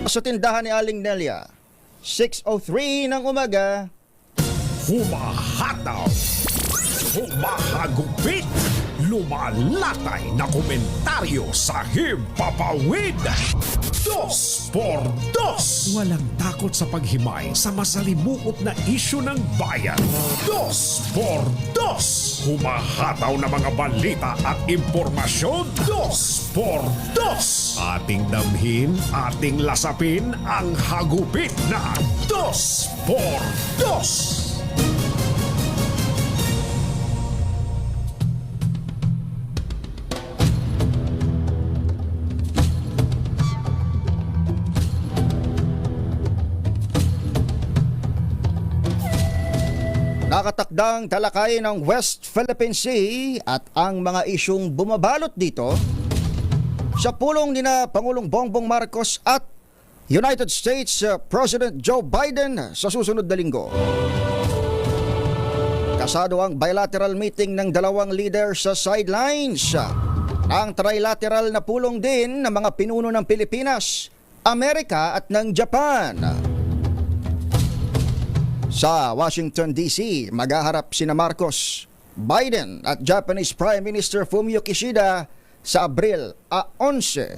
Sa tindahan ni Aling Nelia, 6:03 ng umaga. Humahataw, humahagupit, lumalatay na komentaryo sa Himpapawid. 2x2. Walang takot sa paghimay sa masalimuot na isyu ng bayan. 2x2. Humahataw na mga balita at impormasyon. 2x2. Ating damhin, ating lasapin ang hagupit na 2x2. Nakatakdang talakay ng West Philippine Sea at ang mga isyong bumabalot dito sa pulong nina Pangulong Bongbong Marcos at United States President Joe Biden sa susunod na linggo. Kasado ang bilateral meeting ng dalawang leader sa sidelines. Ang trilateral na pulong din ng mga pinuno ng Pilipinas, Amerika at ng Japan. Sa Washington DC, maghaharap sina Marcos, Biden at Japanese Prime Minister Fumio Kishida sa Abril 11.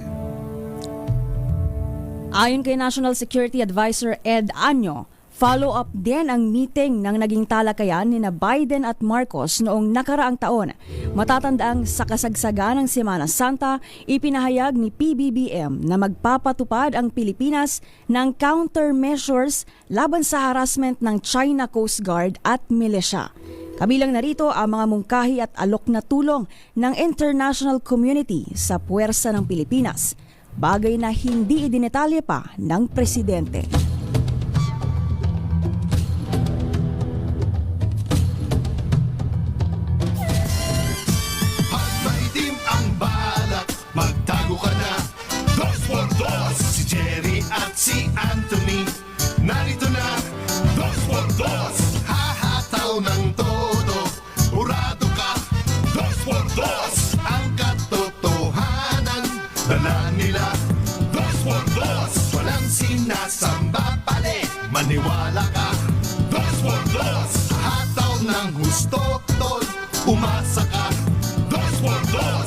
Ayon kay National Security Advisor Ed Año, follow-up din ang meeting ng naging talakayan ni Biden at Marcos noong nakaraang taon. Matatandaang sa kasagsagan ng Semana Santa, ipinahayag ni PBBM na magpapatupad ang Pilipinas ng countermeasures laban sa harassment ng China Coast Guard at milisya. Kabilang narito ang mga mungkahi at alok na tulong ng international community sa puwersa ng Pilipinas, bagay na hindi idinetalye pa ng presidente. Magtago ka na, 2x2. Si Jerry at si Anthony, narito na, 2x2. Hahataw ng todo, urado ka, 2x2. Ang katotohanan, dala nila, 2x2. Walang sinasamba pali, maniwala ka, 2x2. Hataw ng husto, tol, umasa ka, 2x2.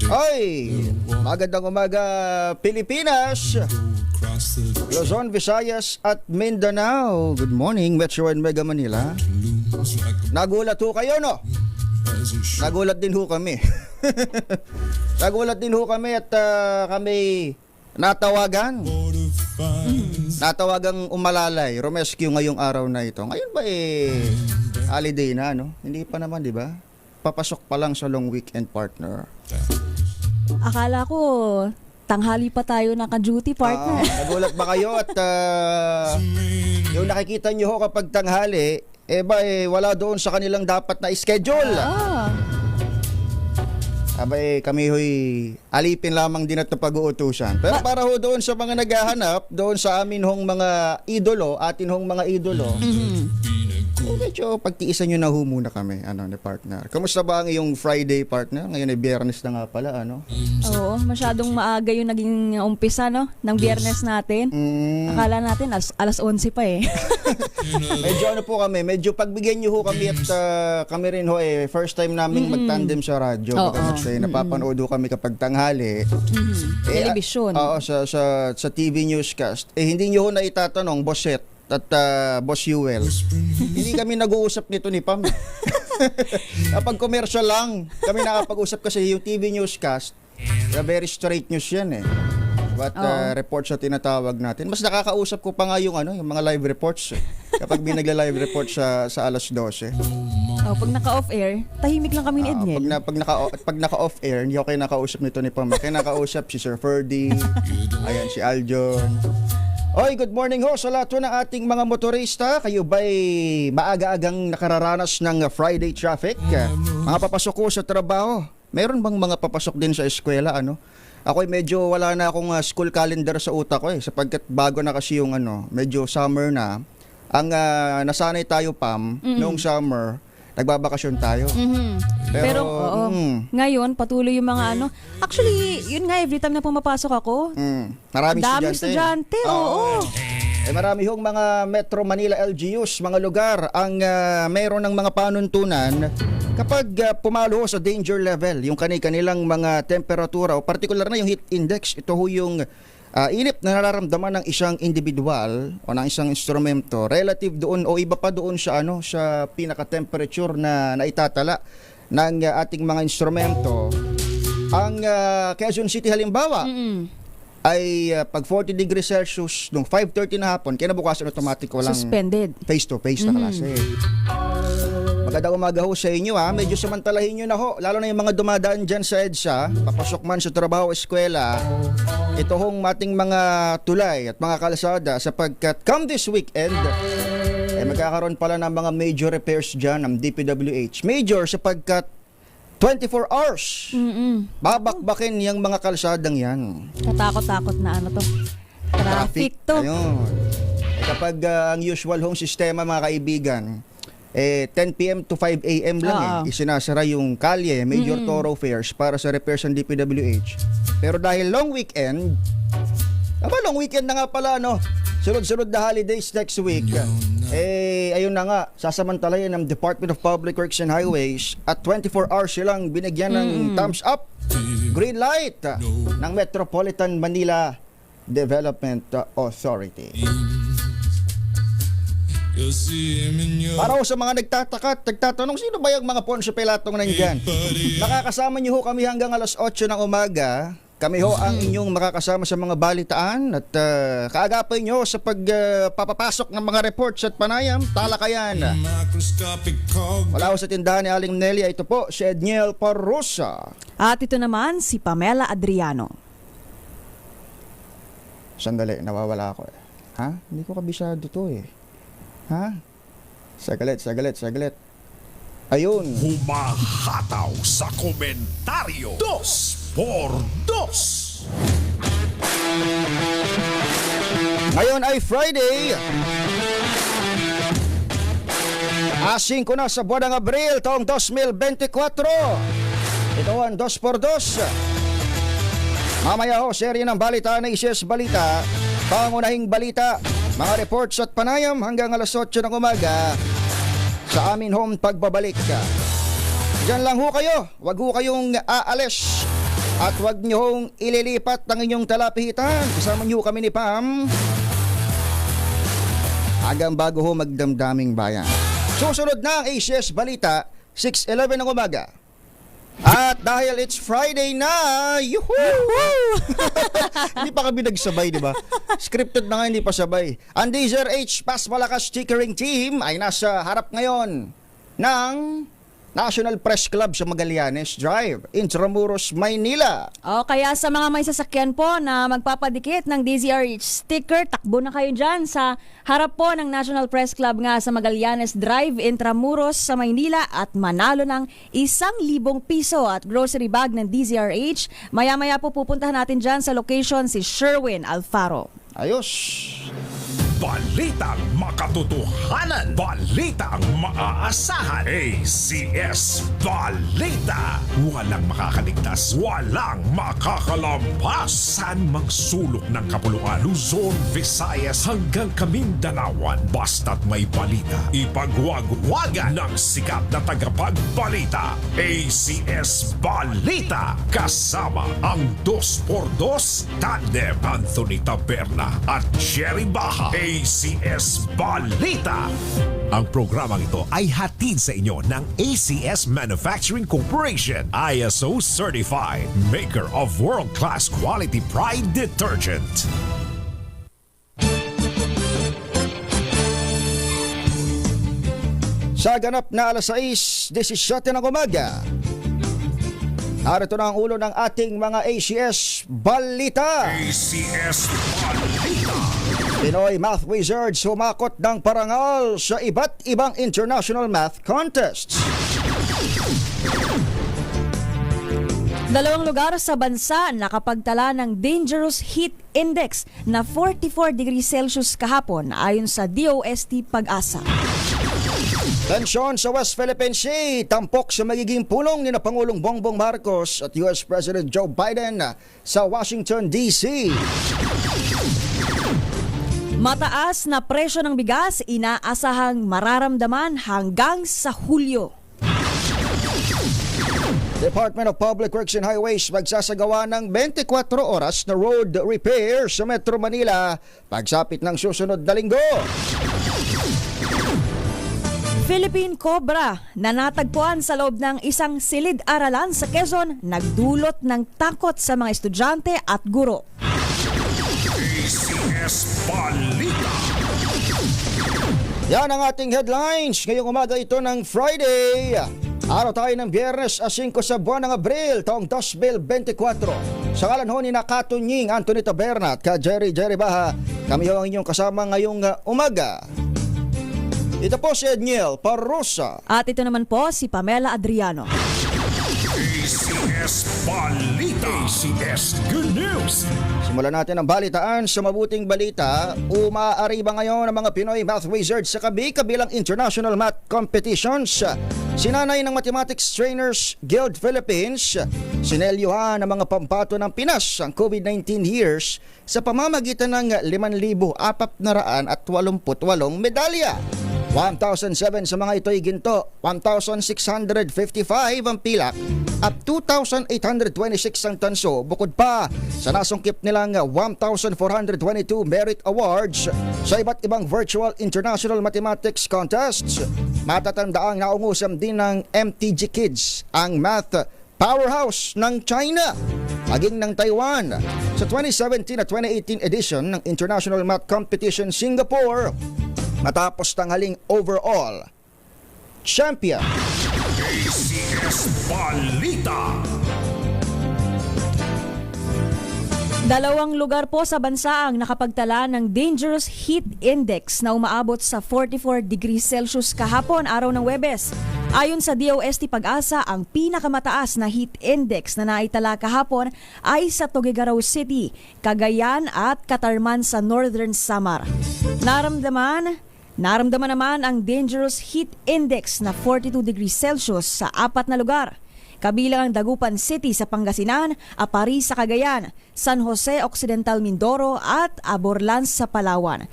Ay, magandang umaga Pilipinas, Luzon, Visayas at Mindanao. Good morning, Metro and Mega Manila. Nagulat ho kayo, no? Nagulat din ho kami. Nagulat din ho kami at kami natawagan. Natawagang umalalay, rumescue ngayong araw na ito. Ngayon ba holiday na, no? Hindi pa naman, di ba? Papasok pa lang sa long weekend, partner. Akala ko tanghali pa tayo naka-duty, partner. Nagulat ba kayo at yung nakikita nyo ho kapag tanghali, wala doon sa kanilang dapat na schedule. Kami ho'y alipin lamang din at pag-uutusan. Pero para ho doon sa mga naghahanap, doon sa amin hong mga idolo, atin hong mga idolo, medyo pagtiisan nyo na ho muna kami, ni partner. Kamusta ba ang iyong Friday, partner? Ngayon ay Biyernes na nga pala, Oo, masyadong maaga yung naging umpisa, no? Ng Biyernes natin. Akala natin alas 11 pa eh. Medyo po kami, medyo pagbigyan nyo ho kami at kami rin ho first time naming magtandem sa radyo. Napapanood ho kami kapag tanghali. Television. Oo, sa TV newscast. Hindi nyo ho na itatanong, Boss Seth at Boss Yuel. Hindi kami nag-uusap nito ni Pam. Kapag commercial lang, kami nakapag-usap kasi yung TV newscast, very straight news yan But reports na tinatawag natin. Mas nakakausap ko pa nga yung mga live reports kapag binagla-live report sa alas 12. Pag naka-off-air, tahimik lang kami ni Edniel. Pag naka-off-air, hindi ako kayo nakausap nito ni Pam. Kaya nakausap si Sir Ferdy, ayan, si Aljon. Oy, good morning ho sa lahat ng ating mga motorista. Kayo ba'y maaga-agang nakararanas ng Friday traffic? Mga papasok ko sa trabaho. Meron bang mga papasok din sa eskwela, Ako'y medyo wala na akong school calendar sa utak ko sapagkat bago na kasi yung medyo summer na. ang nasanay tayo, Pam, noong summer, nagbabakasyon tayo. Pero, oo. Ngayon, patuloy yung mga ano. Actually, yun nga, every time na pumapasok ako, Maraming daming estudyante. estudyante. Oo. Marami hong mga Metro Manila LGUs, mga lugar ang mayroon ng mga panuntunan kapag pumalo ho sa danger level yung kanilang mga temperatura o partikular na yung heat index. Ito ho yung init na nararamdaman ng isang individual o ng isang instrumento relative doon o iba pa doon sa sa pinaka-temperature na naitatala ng ating mga instrumento. Ang Quezon City halimbawa ay pag 40 degrees Celsius nung 5:30 na hapon, kinabukasan automatic walang Suspended. face-to-face na klase. Magandang umaga ho sa inyo ha. Medyo samantalahin nyo na ho. Lalo na yung mga dumadaan dyan sa EDSA, papasok man sa trabaho o eskwela. Ito hong ating mga tulay at mga kalsada sapagkat come this weekend, magkakaroon pala ng mga major repairs dyan ng DPWH. Major sapagkat 24 hours. Babakbakin yung mga kalsadang yan. Katakot-takot na ano to. Traffic to. Ayun. Kapag ang usual home sistema, mga kaibigan, 10 p.m. to 5 a.m. lang isinasara yung kalye, major thoroughfares para sa repairs ng DPWH. Pero dahil long weekend na nga pala, sunod-sunod na holidays next week. Ayun na nga, sasamantalayan ng Department of Public Works and Highways at 24 hours silang binigyan ng thumbs up, green light ng Metropolitan Manila Development Authority. Para ho sa mga nagtatanong, sino ba yung mga Poncio Pilatong nandyan? Nakakasama niyo ho kami hanggang alas 8 ng umaga. Kami ho ang inyong makakasama sa mga balitaan at kaagapay nyo sa pagpapapasok ng mga reports at panayam, talakayan. Wala ho sa tindahan ni Aling Nelia, ito po si Edniel Parrosa. At ito naman si Pamela Adriano. Sandali, nawawala ako eh. Ha? Hindi ko kabisado to eh. Ha? Sagalit. Ayun. Humahataw sa komentaryo. 2x2. Ngayon ay Friday. Asing ko na sa buwan ng Abril taong 2024. Ito ang 2x2. Mamaya ho, serye ng balita na ICS Balita. Pangunahing balita, mga reports at panayam hanggang alas 8 ng umaga sa amin home pagbabalik. Diyan lang ho kayo, wag ho kayong aalis at wag nyo hong ililipat ang inyong talapihitan. Kasama nyo kami ni Pam hanggang bago ho magdamdaming bayan. Susunod na ang ACS Balita, 6:11 ng umaga. At dahil it's Friday na, yuhuu! Hindi pa kami nagsabay, di ba? Scripted na nga, hindi pa sabay. Ang DZRH Pas Malakas Stickering Team ay nasa harap ngayon ng National Press Club sa Magallanes Drive, Intramuros, Maynila. O kaya sa mga may sasakyan po na magpapadikit ng DZRH sticker, takbo na kayo dyan sa harap po ng National Press Club nga sa Magallanes Drive, Intramuros sa Maynila at manalo ng 1,000 piso at grocery bag ng DZRH. Maya-maya po pupuntahan natin dyan sa location si Sherwin Alfaro. Ayos! Balitang makatotohanan. Balitang maaasahan. ACS Balita. Walang makakaligtas. Walang makakalampas. San mang sulok ng kapuluan. Luzon, Visayas hanggang Kamindanawan. Basta't may balita. Ipagwagwagan ng sikat na tagapagbalita. ACS Balita. Kasama ang 2x2 tandem Anthony Taberna at Jerry Baha. ACS Balita. Ang programang ito ay hatid sa inyo ng ACS Manufacturing Corporation, ISO Certified, maker of world-class quality Pride detergent. Sa ganap na alas 6:17 ng umaga, narito na ang ulo ng ating mga ACS Balita. ACS Balita. Pinoy Math Wizards humakot ng parangal sa iba't ibang international math contests. Dalawang lugar sa bansa nakapagtala ng Dangerous Heat Index na 44 degrees Celsius kahapon ayon sa DOST Pag-asa. Tensyon sa West Philippine Sea, tampok sa magiging pulong ni na Pangulong Bongbong Marcos at US President Joe Biden sa Washington, D.C. Mataas na presyo ng bigas inaasahang mararamdaman hanggang sa Hulyo. Department of Public Works and Highways magsasagawa ng 24 oras na road repair sa Metro Manila pagsapit ng susunod na linggo. Philippine Cobra na natagpuan sa loob ng isang silid-aralan sa Quezon nagdulot ng takot sa mga estudyante at guro. ACS Balita. Yan ang ating headlines ngayong umaga ito ng Friday. Araw tayo ng Biyernes 5 sa buwan ng Abril taong 2024. Sa ngalan ho ni Nakatunying Anthony Taberna at ka Jerry Baha, kami ho ang inyong kasama ngayong umaga. Ito po si Edniel Parrosa. At ito naman po si Pamela Adriano. ACS Balita. ACS Good News. Simulan natin ang balitaan sa mabuting balita. Umaariba ngayon ang mga Pinoy Math Wizards sa kabilang international math competitions. Sinanay ng Mathematics Trainers Guild Philippines, sinelyuhan ng mga pambato ng Pinas ang COVID-19 years sa pamamagitan ng 5,488 medalya. 1,007 sa mga ito'y ginto, 1,655 ang pilak at 2,826 ang tanso. Bukod pa sa nasungkip nilang 1,422 merit awards sa iba't ibang virtual international mathematics contests. Matatandaang naungusam din ng MTG Kids, ang math powerhouse ng China, maging ng Taiwan. Sa 2017 at 2018 edition ng International Math Competition Singapore, matapos tanghaling overall champion. ACS Balita. Dalawang lugar po sa bansa ang nakapagtala ng Dangerous Heat Index na umaabot sa 44 degrees Celsius kahapon araw ng Huwebes. Ayon sa DOST Pag-asa, ang pinakamataas na heat index na naitala kahapon ay sa Tuguegarao City, Cagayan at Catarman sa Northern Samar. Naramdaman naman ang Dangerous Heat Index na 42 degrees Celsius sa 4 na lugar. Kabilang ang Dagupan City sa Pangasinan, Apari sa Cagayan, San Jose Occidental Mindoro at Aborlan sa Palawan.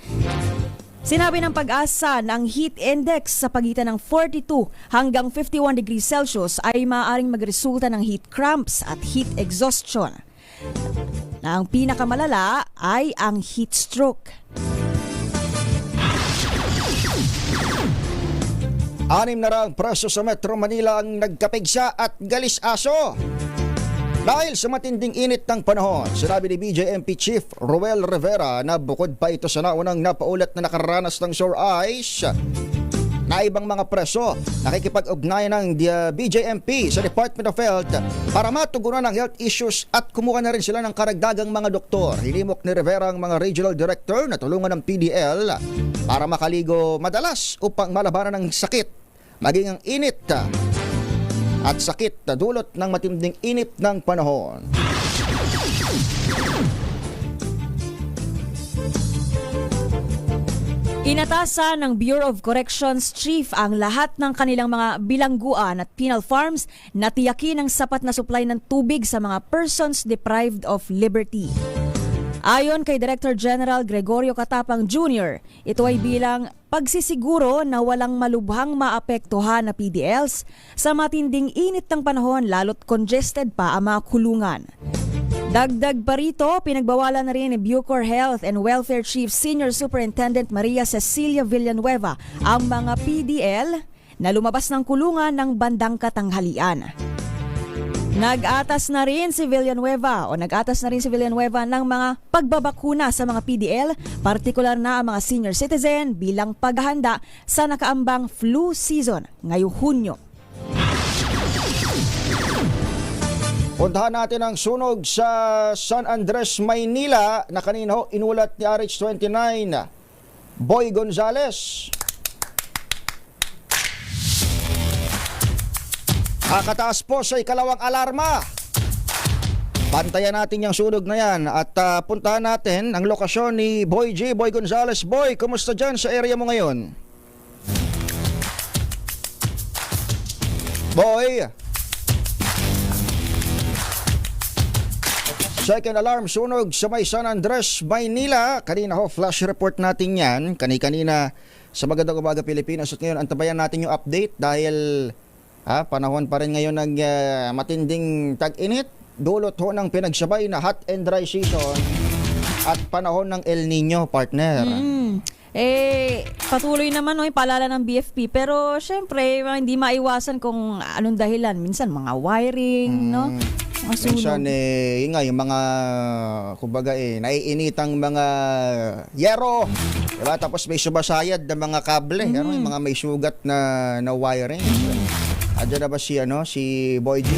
Sinabi ng Pag-asa na ang heat index sa pagitan ng 42 hanggang 51 degrees Celsius ay maaaring magresulta ng heat cramps at heat exhaustion. Na ang pinakamalala ay ang heat stroke. 6 na raang preso sa Metro Manila ang nagkapigsa at galis aso. Dahil sa matinding init ng panahon, sinabi ni BJMP Chief Roel Rivera na bukod pa ito sa naunang napaulat na nakaranas ng sore eyes, na ibang mga preso nakikipag-ugnayan ng BJMP sa Department of Health para matugunan ang health issues at kumuha na rin sila ng karagdagang mga doktor. Hinimok ni Rivera ang mga regional director na tulungan ng PDL para makaligo madalas upang malabanan ng sakit, maging ang init at sakit na dulot ng matinding init ng panahon. Inatasan ng Bureau of Corrections Chief ang lahat ng kanilang mga bilangguan at penal farms na tiyakin ang sapat na supply ng tubig sa mga persons deprived of liberty. Ayon kay Director General Gregorio Catapang Jr., ito ay bilang pagsisiguro na walang malubhang maapektuhan na PDLs sa matinding init ng panahon lalo't congested pa ang mga kulungan. Dagdag pa rito, pinagbawalan na rin ni Bucor Health and Welfare Chief Senior Superintendent Maria Cecilia Villanueva ang mga PDL na lumabas ng kulungan ng bandang katanghalian. Nag-atas na rin si Villanueva ng mga pagbabakuna sa mga PDL, partikular na ang mga senior citizen bilang paghahanda sa nakaambang flu season ngayong Hunyo. Puntahan natin ang sunog sa San Andres, Maynila na kanina ho inulat ni RH29 Boy Gonzales. Kakataas po sa ikalawang alarma. Bantayan natin yung sunog na yan at puntahan natin ang lokasyon ni Boy G. Boy Gonzales. Boy, kumusta dyan sa area mo ngayon? Boy! Second alarm, sunog sa may San Andres, Maynila. Kanina ho, flash report natin yan. Kanina sa Magandang Umaga Pilipinas. At ngayon, antabayan natin yung update dahil panahon pa rin ngayon ng matinding tag-init. Dulot ho ng pinagsabay na hot and dry season at panahon ng El Nino, partner. Patuloy naman yung paalala ng BFP pero syempre hindi maiwasan kung anong dahilan. Minsan mga wiring, no? Mga sunog. Minsan yun nga, yung mga kumbaga naiinitang mga yero, diba? Tapos may subasayad na mga kable, yung mga may sugat na wiring. Andiyan na ba si Boy G?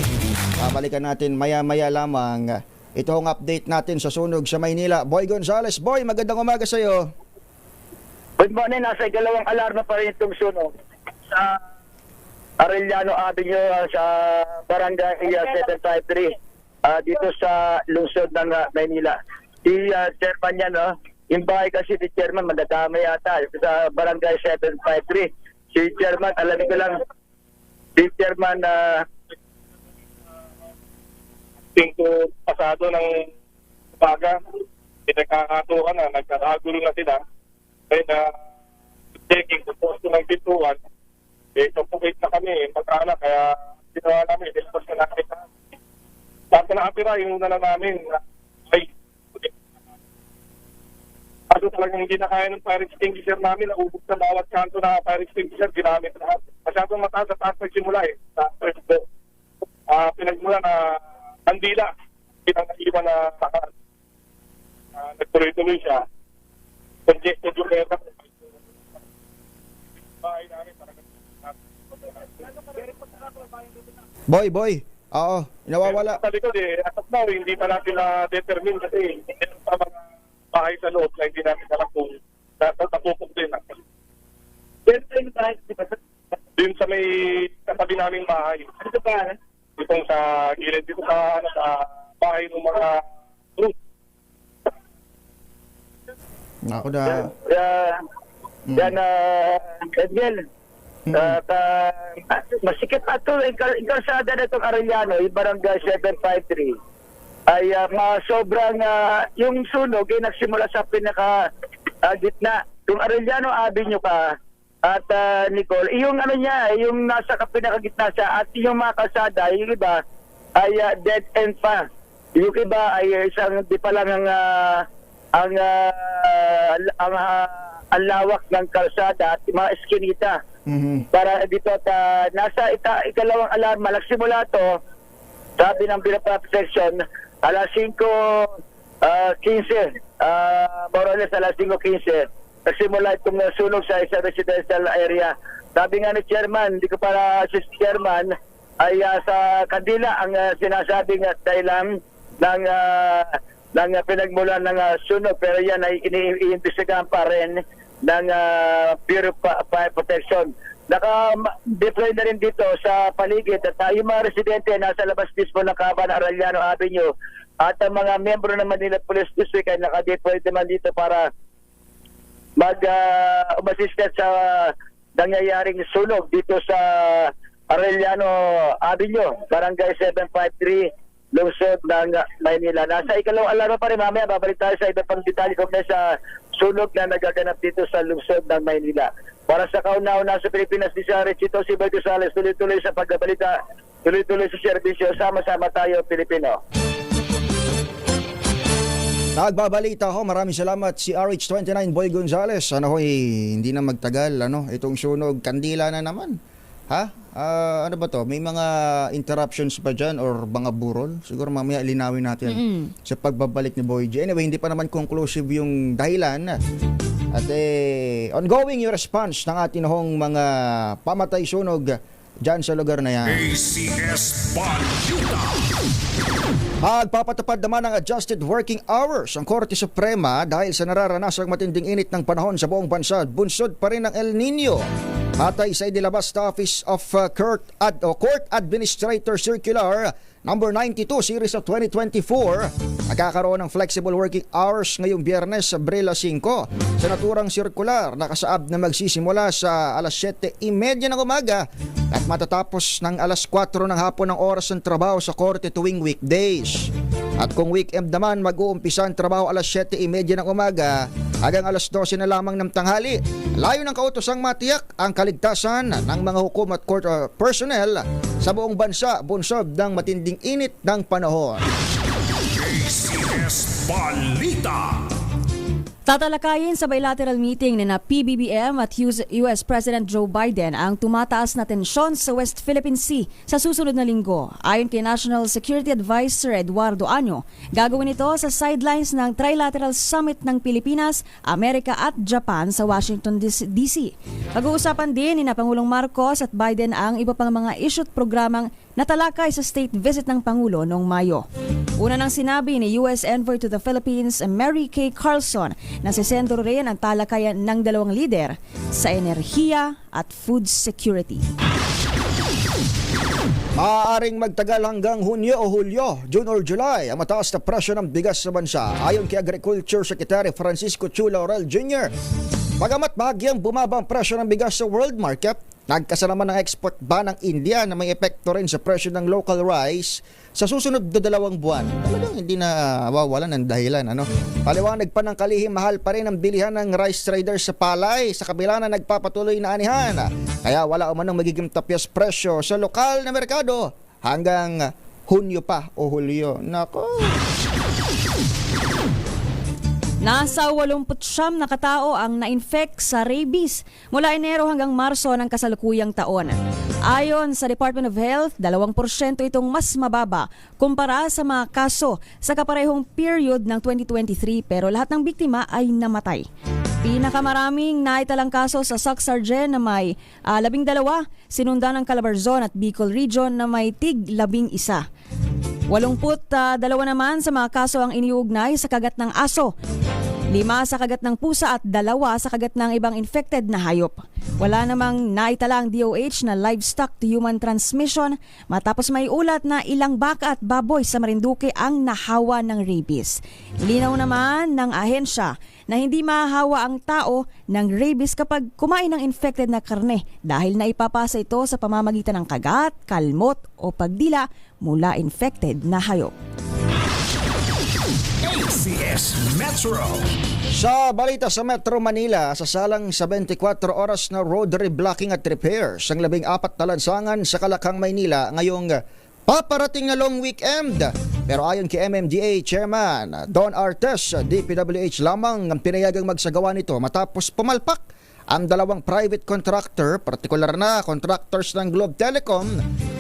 Babalikan natin maya-maya lamang. Ito ang update natin sa sunog sa Maynila. Boy Gonzales, Boy, magandang umaga sa iyo. Good morning, nasa ikalawang alarma pa rin itong sunog sa Arellano Avenue sa Barangay 753 dito sa lungsod ng Maynila. Si chairman niya, yung bahay kasi ni chairman madadama yata sa Barangay 753. Si chairman, alam ko lang, si chairman tingko pasado ng umaga, pinagkakatukan na, nagkakagulo na sila. Kaya checking kung posto ng pintuan, suffocate na kami, magkaanak, kaya ginawa namin, ilipos na namin. Bago na apira, yung una na namin, kaso talagang hindi na kaya ng fire extinguisher namin, naubos sa bawat kanto na fire extinguisher, ginamit lahat. Masyadong mataas sa taas nagsimula sa first floor. Pinagmula na andila, pinang-iwan na takaan. Nagtuloy-tuloy siya. Congested yung area. Bahay namin talagang. Boy. Oo, nawawala. Sa likod as of now, hindi pa natin na-determine kasi meron pa mga bahay sa loob na hindi namin alam kung natapupok din. Din sa may katabi naming bahay. Dito pa, itong sa gilid, dito sa bahay ng mga fruit. Ako na. Yan, Edgel. Masikip pa ito, kalsada na itong Arellano, yung Barangay 753, ay sobrang, yung sunog ay nagsimula sa pinaka-gitna. Yung Arellano Avenue ka, at Nicole, yung yung nasa pinaka-gitna siya, at yung mga kalsada, yung iba, ay dead end pa. Yung iba ay isang, di pa lang ang lawak ng kalsada at mga eskinita. Para dito at nasa ikalawang alarma, nagsimula to, sabi ng Bureau of Protection, alas 5:15, more or less alas 5:15, nagsimula itong sunog sa isang residential area. Sabi nga ni Chairman, hindi ko para si Chairman, ay sa kandila ang sinasabing dahilan ng pinagmulan ng sunog, pero yan ay iniimbestigahan pa rin ng Bureau of Fire Protection. Naka-deploy na rin dito sa paligid at yung mga residente nasa labas mismo ng Caban Arellano Avenue at ang mga miyembro ng Manila Police District ay naka-deploy naman dito para mag-umasist sa nangyayaring sunog dito sa Arellano Avenue, Barangay 753, lungsod ng Maynila. Nasa ikalawang alarma pa rin, mamaya babalik tayo sa iba pang detalye kung sa sunog na nagaganap dito sa lungsod ng Maynila. Para sa kauna-una sa Pilipinas, di sa Rechito, si Boy Gonzales, tuloy-tuloy sa pagbabalita, tuloy-tuloy sa serbisyo, sama-sama tayo Pilipino. Nagbabalita ho, maraming salamat si RH29 Boy Gonzales. Hindi na magtagal, itong sunog, kandila na naman. Ano ba to? May mga interruptions pa dyan or mga burol? Siguro mamaya linawin natin sa pagbabalik ni Boy G. Anyway, hindi pa naman conclusive yung dahilan. At ongoing yung response ng ating mga pamatay sunog dyan sa lugar na yan. ACS Balita. Magpapatupad naman ng adjusted working hours ang Korte Suprema dahil sa nararanasang matinding init ng panahon sa buong bansa. Bunsod pa rin ng El Nino. Hatay sa inilabas na Office of Court Administrator Circular number 92 series of 2024. Nagkakaroon ng flexible working hours ngayong Biyernes, Abril 5 sa naturang sirkular. Nakasaad na magsisimula sa alas 7:30 ng umaga at matatapos ng alas 4 ng hapon ng oras ng trabaho sa korte tuwing weekdays. At kung weekend naman, mag-uumpisa ang trabaho alas 7:30 ng umaga hanggang alas 12 na lamang ng tanghali. Layo ng kautosang matiyak ang kaligtasan ng mga hukom at court personnel sa buong bansa bunsod ng matinding init ng panahon. ACS Balita. Tatalakayin sa bilateral meeting ni na PBBM at US President Joe Biden ang tumataas na tensyon sa West Philippine Sea sa susunod na linggo. Ayon kay National Security Advisor Eduardo Año, gagawin ito sa sidelines ng Trilateral Summit ng Pilipinas, Amerika at Japan sa Washington DC. Pag-uusapan din ni na Pangulong Marcos at Biden ang iba pang mga issue at programang natalakay sa state visit ng Pangulo noong Mayo. Una nang sinabi ni US Envoy to the Philippines, Mary Kay Carlson, na sisentro rin ang talakayan ng dalawang lider sa enerhiya at food security. Maaaring magtagal hanggang Hunyo o Hulyo, June or July ang mataas na presyo ng bigas sa bansa ayon kay Agriculture Secretary Francisco Chu Laurel Jr. Bagamat bahagyang bumaba ang presyo ng bigas sa world market, nagkasalaman ng export ban ng India na may epekto rin sa presyo ng local rice sa susunod na 2 buwan. Talagang hindi na wawalan ng dahilan. Paliwanag pa ng kalihim, mahal pa rin ang bilihan ng rice traders sa palay sa kabila na nagpapatuloy na anihan. Kaya wala umanong magiging tapyas presyo sa lokal na merkado hanggang Hunyo pa o Hulyo. Nako. Nasa 89 na katao ang na-infect sa rabies mula Enero hanggang Marso ng kasalukuyang taon. Ayon sa Department of Health, 2% itong mas mababa kumpara sa mga kaso sa kaparehong period ng 2023 pero lahat ng biktima ay namatay. Pinakamaraming naitalang kaso sa Soc-Sargen na may 12, sinundan ng Calabarzon at Bicol Region na may tig 11. 82 naman sa mga kaso ang iniugnay sa kagat ng aso, 5 sa kagat ng pusa at 2 sa kagat ng ibang infected na hayop. Wala namang naitala ang DOH na livestock to human transmission matapos may ulat na ilang baka at baboy sa Marinduque ang nahawa ng rabies. Linaw naman ng ahensya na hindi mahahawa ang tao ng rabies kapag kumain ng infected na karne dahil naipapasa ito sa pamamagitan ng kagat, kalmot o pagdila mula infected na hayop. ACS Metro. Sa balita sa Metro Manila, sa salang 74 oras na road reblocking at repairs ang 14 na lansangan sa Kalakang, Maynila ngayong paparating na long weekend. Pero ayon kay MMDA Chairman Don Artes, DPWH lamang ang pinayagang magsagawa nito matapos pumalpak ang 2 private contractor, partikular na contractors ng Globe Telecom.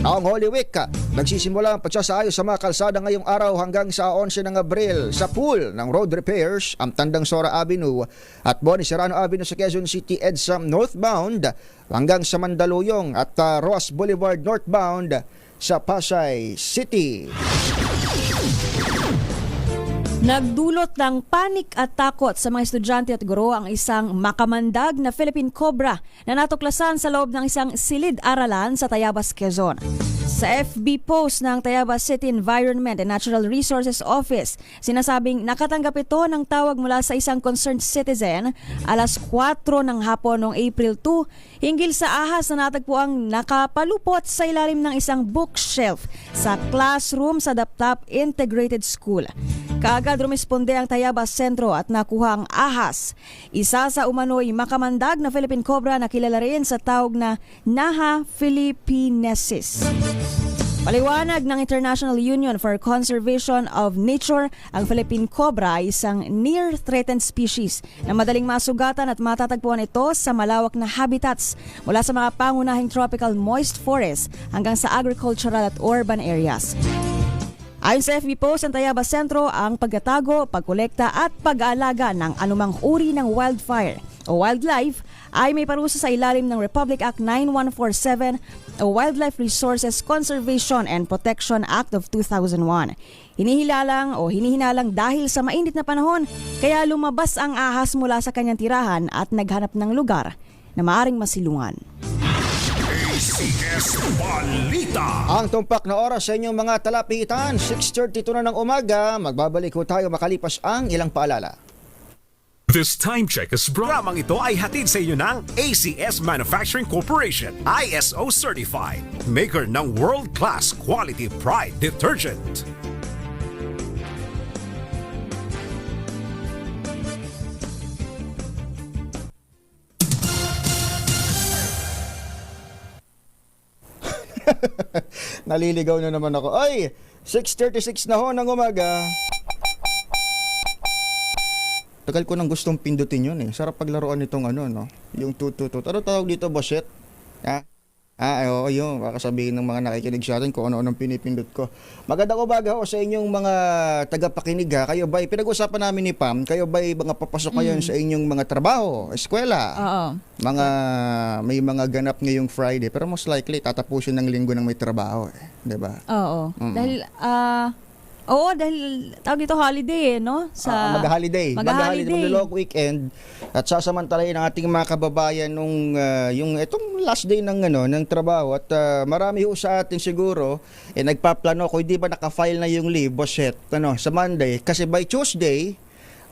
Noong Holy Week, nagsisimula ang pagsasaayos sa mga kalsada ngayong araw hanggang sa 11 ng Abril sa pool ng road repairs, ang Tandang Sora Avenue at Boni Serrano Avenue sa Quezon City EDSA northbound hanggang sa Mandaluyong at Roas Boulevard northbound sa Pasay City. Nagdulot ng panik at takot sa mga estudyante at guro ang isang makamandag na Philippine Cobra na natuklasan sa loob ng isang silid-aralan sa Tayabas, Quezon. Sa FB post ng Tayabas City Environment and Natural Resources Office, sinasabing nakatanggap ito ng tawag mula sa isang concerned citizen alas 4 ng hapon noong April 2 hinggil sa ahas na natagpuang nakapalupot sa ilalim ng isang bookshelf sa classroom sa Daptap Integrated School. Kaagad rumisponde ang Tayabas Sentro at nakuha ang ahas. Isa sa umano'y makamandag na Philippine Cobra na kilala rin sa tawag na Naha philippinesis. Paliwanag ng International Union for Conservation of Nature, ang Philippine Cobra ay isang near-threatened species na madaling masugatan at matatagpuan ito sa malawak na habitats mula sa mga pangunahing tropical moist forest hanggang sa agricultural at urban areas. Ayon sa FB post ng Tayabas Sentro, ang pagtatago, pagkolekta at pag-aalaga ng anumang uri ng wildfire o wildlife ay may parusa sa ilalim ng Republic Act 9147 o Wildlife Resources Conservation and Protection Act of 2001. Hinihinalang dahil sa mainit na panahon, kaya lumabas ang ahas mula sa kanyang tirahan at naghanap ng lugar na maaring masilungan. ICS Balita. Ang tumpak na oras sa inyong mga talapitan, 6:32 na ng umaga. Magbabalik ho tayo makalipas ang ilang paalala. This time check is brought. Programang ito ay hatid sa inyo ng ACS Manufacturing Corporation, ISO certified, maker ng world-class quality Pride detergent. Naliligaw na naman ako. Ay, 6:36 na ho ng umaga. Tagal ko nang gustong pindutin yun eh. Sarap paglaruan nitong ano, no? Yung tututut. Ano tawag dito, Boset? Ha? Oo, yun. Baka sabihin ng mga nakikinig sa atin kung ano-anong pinipindot ko. Magandang umaga ho sa inyong mga tagapakinig ha. Kayo ba'y, pinag-usapan namin ni Pam, kayo ba'y mga papasok kayo sa inyong mga trabaho, eskwela? Oo. May mga ganap ngayong Friday. Pero most likely, tatapusin ng linggo ng may trabaho eh. Diba? Oo. Dahil tawag dito holiday no? Mag-holiday. Mag-holiday. Mag-long weekend. At sasamantalahin ng ating mga kababayan nung yung itong last day ng ng trabaho at marami ho sa atin siguro nagpaplano kung hindi ba naka-file na yung leave Boset sa Monday kasi by Tuesday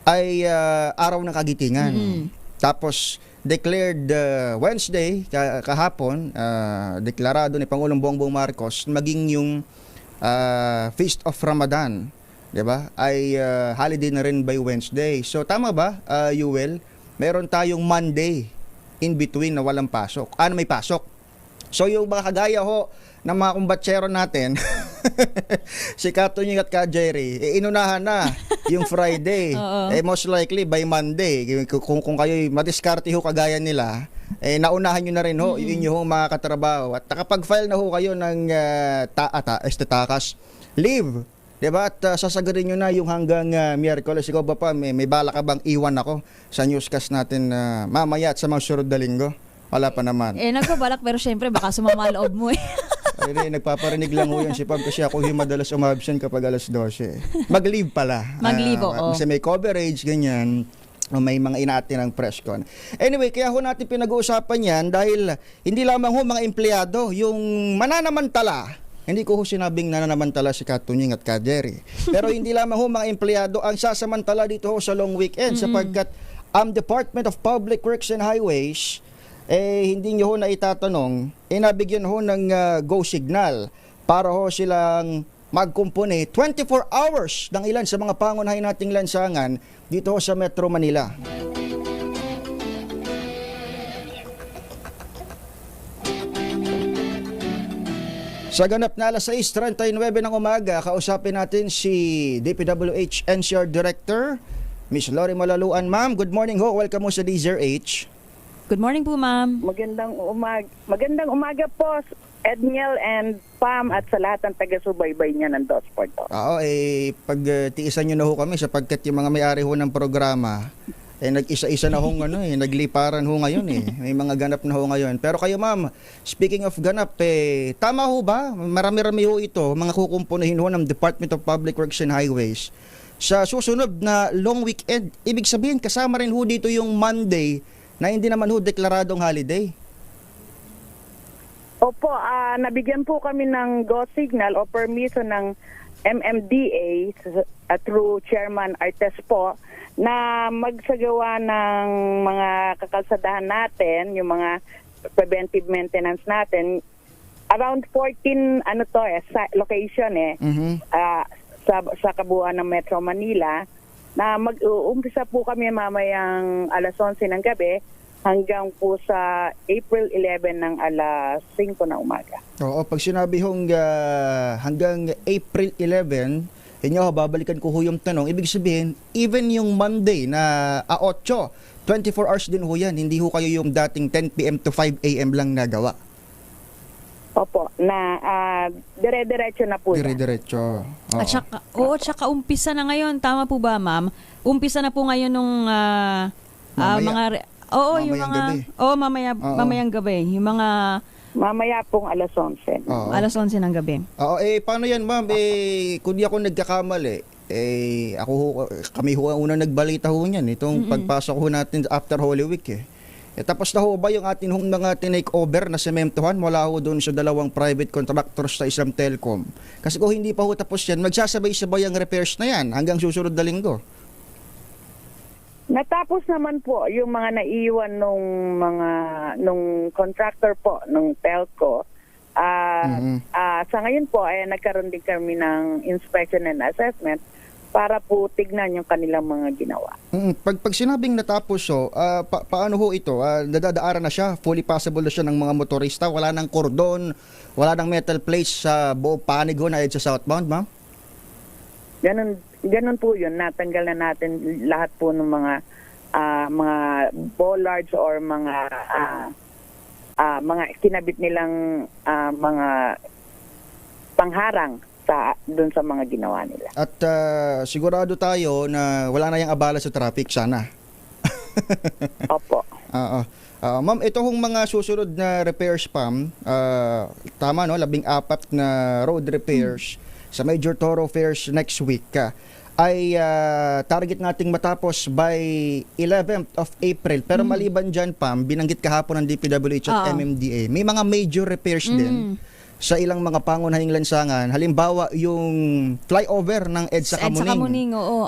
ay araw ng kagitingan. Tapos declared Wednesday kahapon deklarado ni Pangulong Bongbong Marcos maging yung Feast of Ramadan, 'di ba? Ay holiday na rin by Wednesday. So tama ba, Yuel? Meron tayong Monday in between na walang pasok. May pasok. So yung mga kagaya ho ng mga kumbatsero natin, si Katunying at Ka Jerry, inunahan na yung Friday. Most likely by Monday. Kung kayo madiskarte ho kagaya nila, naunahan nyo na rin ho yung inyong mga katrabaho. At nakapag-file na ho kayo ng takas leave. Diba? At sasagarin nyo na yung hanggang Miyerkules. Ikaw ba pa, may bala ka bang iwan ako sa newscast natin mamaya at sa mga sunod na linggo? Wala pa naman. Nagkabalak pero syempre baka sumama loob mo eh. Nagpaparinig lang ho yan si Pam kasi ako madalas umabsent kapag alas 12. Mag-leave pala. Mag-leave, oo. Kasi may coverage, ganyan. May mga inaati ng press con. Anyway, kaya ho natin pinag-uusapan yan dahil hindi lamang ho mga empleyado, yung mananamantala. Hindi ko ho sinabing nananamantala si Katunying at Ka Jerry. Pero hindi lamang ho mga empleyado ang sasamantala dito ho sa long weekend sapagkat ang Department of Public Works and Highways hindi nyo ho na itatanong, nabigyan ho ng go signal para ho silang magkumpuni 24 hours ng ilan sa mga pangunahin nating lansangan dito ho sa Metro Manila. Sa ganap na alas 6:39 ng umaga, kausapin natin si DPWH NCR Director, Miss Lori Malaluan. Ma'am, good morning ho. Welcome mo sa DZRH. Good morning po, ma'am. Magandang umaga po, Edniel and Pam at sa lahat ng taga-subaybay niya ng Dosport. Oo, pagtiisan nyo na ho kami sapagkat yung mga may-ari ho ng programa, nag-isa-isa na ho nagliparan ho ngayon May mga ganap na ho ngayon. Pero kayo ma'am, speaking of ganap, tama ho ba? Marami-rami ho ito, mga kukumpunahin ho ng Department of Public Works and Highways. Sa susunod na long weekend, ibig sabihin kasama rin ho dito yung Monday na hindi naman ho deklaradong holiday. Opo, nabigyan po kami ng go signal o permission ng MMDA through Chairman Artes po na magsagawa ng mga kakalsadahan natin, yung mga preventive maintenance natin, around 14 location sa kabuuan ng Metro Manila na mag-uumpisa po kami mamayang alas 11 ng gabi hanggang po sa April 11 ng alas 5 na umaga. Oo, pag sinabi hong hanggang April 11, babalikan ko yung tanong, ibig sabihin, even yung Monday na 8, 24 hours din ho yan, hindi ho kayo yung dating 10 p.m. to 5 a.m. lang nagawa. Opo, na dire-diretso na po. Dire-diretso. At saka umpisa na ngayon, tama po ba, ma'am? Umpisa na po ngayon nung mamayang gabi. Yung mga mamaya pong alas 11. alas 11 ng gabi. Oo, paano yan, ma'am? Kung di ako nagkakamali, kami ho ang unang nagbalita ho niyan itong pagpasok ho natin after Holy Week Tapos na ho ba yung atin hong mga tinake over na sementohan mula ho doon sa dalawang private contractors sa isang telecom? Kasi kung hindi pa ho tapos yan, magsasabay-sabay ang repairs na yan hanggang susunod na linggo. Natapos naman po yung mga naiwan nung contractor po, nung telco. Sa ngayon po ay nagkaroon din kami ng inspection and assessment para po tignan yung kanilang mga ginawa. Pag sinabing natapos ho, paano ho ito? Dadaaran na siya, fully passable na siya ng mga motorista, wala nang cordon, wala nang metal plates sa buong panig ho na EDSA southbound, ma'am? Ganun po yun. Natanggal na natin lahat po ng mga bollards or mga kinabit nilang mga pangharang doon sa mga ginawa nila. At sigurado tayo na wala na yung abala sa traffic, sana. Opo. Oo. Ma'am, ito hong mga susunod na repairs, Pam, tama no, 14 na road repairs sa major thoroughfares next week ay target nating matapos by 11th of April. Pero maliban dyan, Pam, binanggit kahapon ng DPWH at MMDA, may mga major repairs din sa ilang mga pangunahing lansangan. Halimbawa, yung flyover ng EDSA Kamuning. EDSA Kamuning, oo.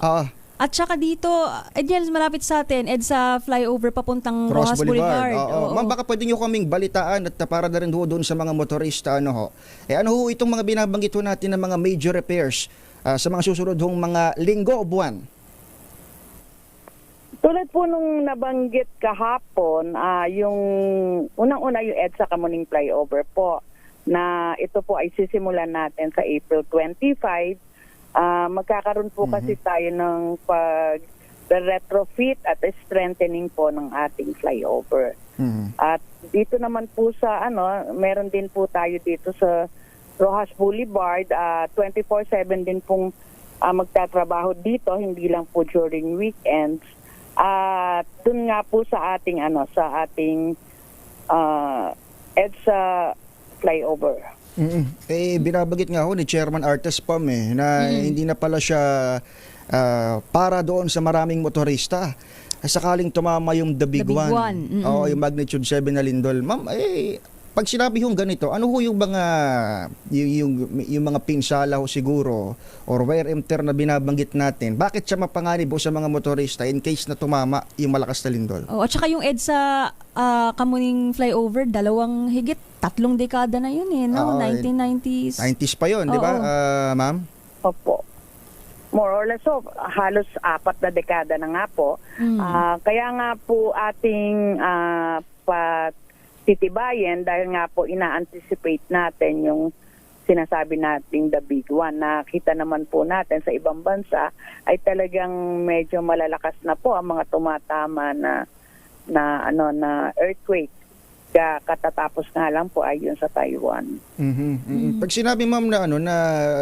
At saka dito, yan, malapit sa atin, EDSA flyover papuntang Rojas Boulevard. Oo. Ma'am, baka pwede nyo kaming balitaan at para na rin doon sa mga motorista. Ano ho itong mga binabanggit ho natin ng mga major repairs sa mga susunod hong mga linggo o buwan? Tulad po nung nabanggit kahapon, yung unang-una yung EDSA Kamuning flyover po, na ito po ay sisimulan natin sa April 25. Magkakaroon po kasi tayo ng retrofit at strengthening po ng ating flyover. At dito naman po sa meron din po tayo dito sa Rojas Boulevard, 24/7 din pong magtatrabaho dito, hindi lang po during weekends. At dun nga po sa ating EDSA flyover. Binabanggit nga ho ni Chairman Artes Pam na hindi na pala siya para doon sa maraming motorista. Sakaling tumama yung The Big One. Oo, yung magnitude 7 na lindol. Ma'am, pag sinabi yung ganito, ano ho yung mga yung mga pinsala ho siguro or wear and tear na binabanggit natin? Bakit siya mapanganib ho sa mga motorista in case na tumama yung malakas na lindol? At saka yung EDSA Kamuning flyover, 3 dekada na yun no? 1990s. 90s pa yun, di ba, ma'am? Opo. More or less, halos 4 na dekada na nga po. Kaya nga po ating titibayan dahil nga po ina-anticipate natin yung sinasabi nating The Big One. Nakita naman po natin sa ibang bansa ay talagang medyo malalakas na po ang mga tumatama na earthquake. Katatapos nga lang po ay yun sa Taiwan. Pag sinabi, ma'am, na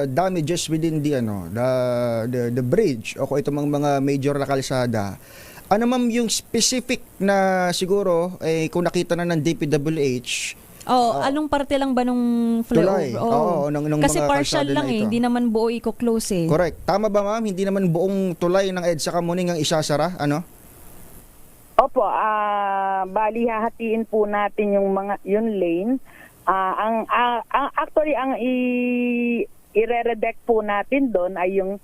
damages within the bridge o kung itong mga major na kalsada, ano, ma'am, yung specific na siguro kung nakita na ng DPWH? Anong parte lang ba nung flyover? Nung kasi mga partial kalsada lang na ito. hindi naman buo i-close Correct. Tama ba, ma'am? Hindi naman buong tulay ng EDSA Kamuning ang isasara, Opo, bali hahatiin po natin yung lane. Actually ang i-redirect po natin doon ay yung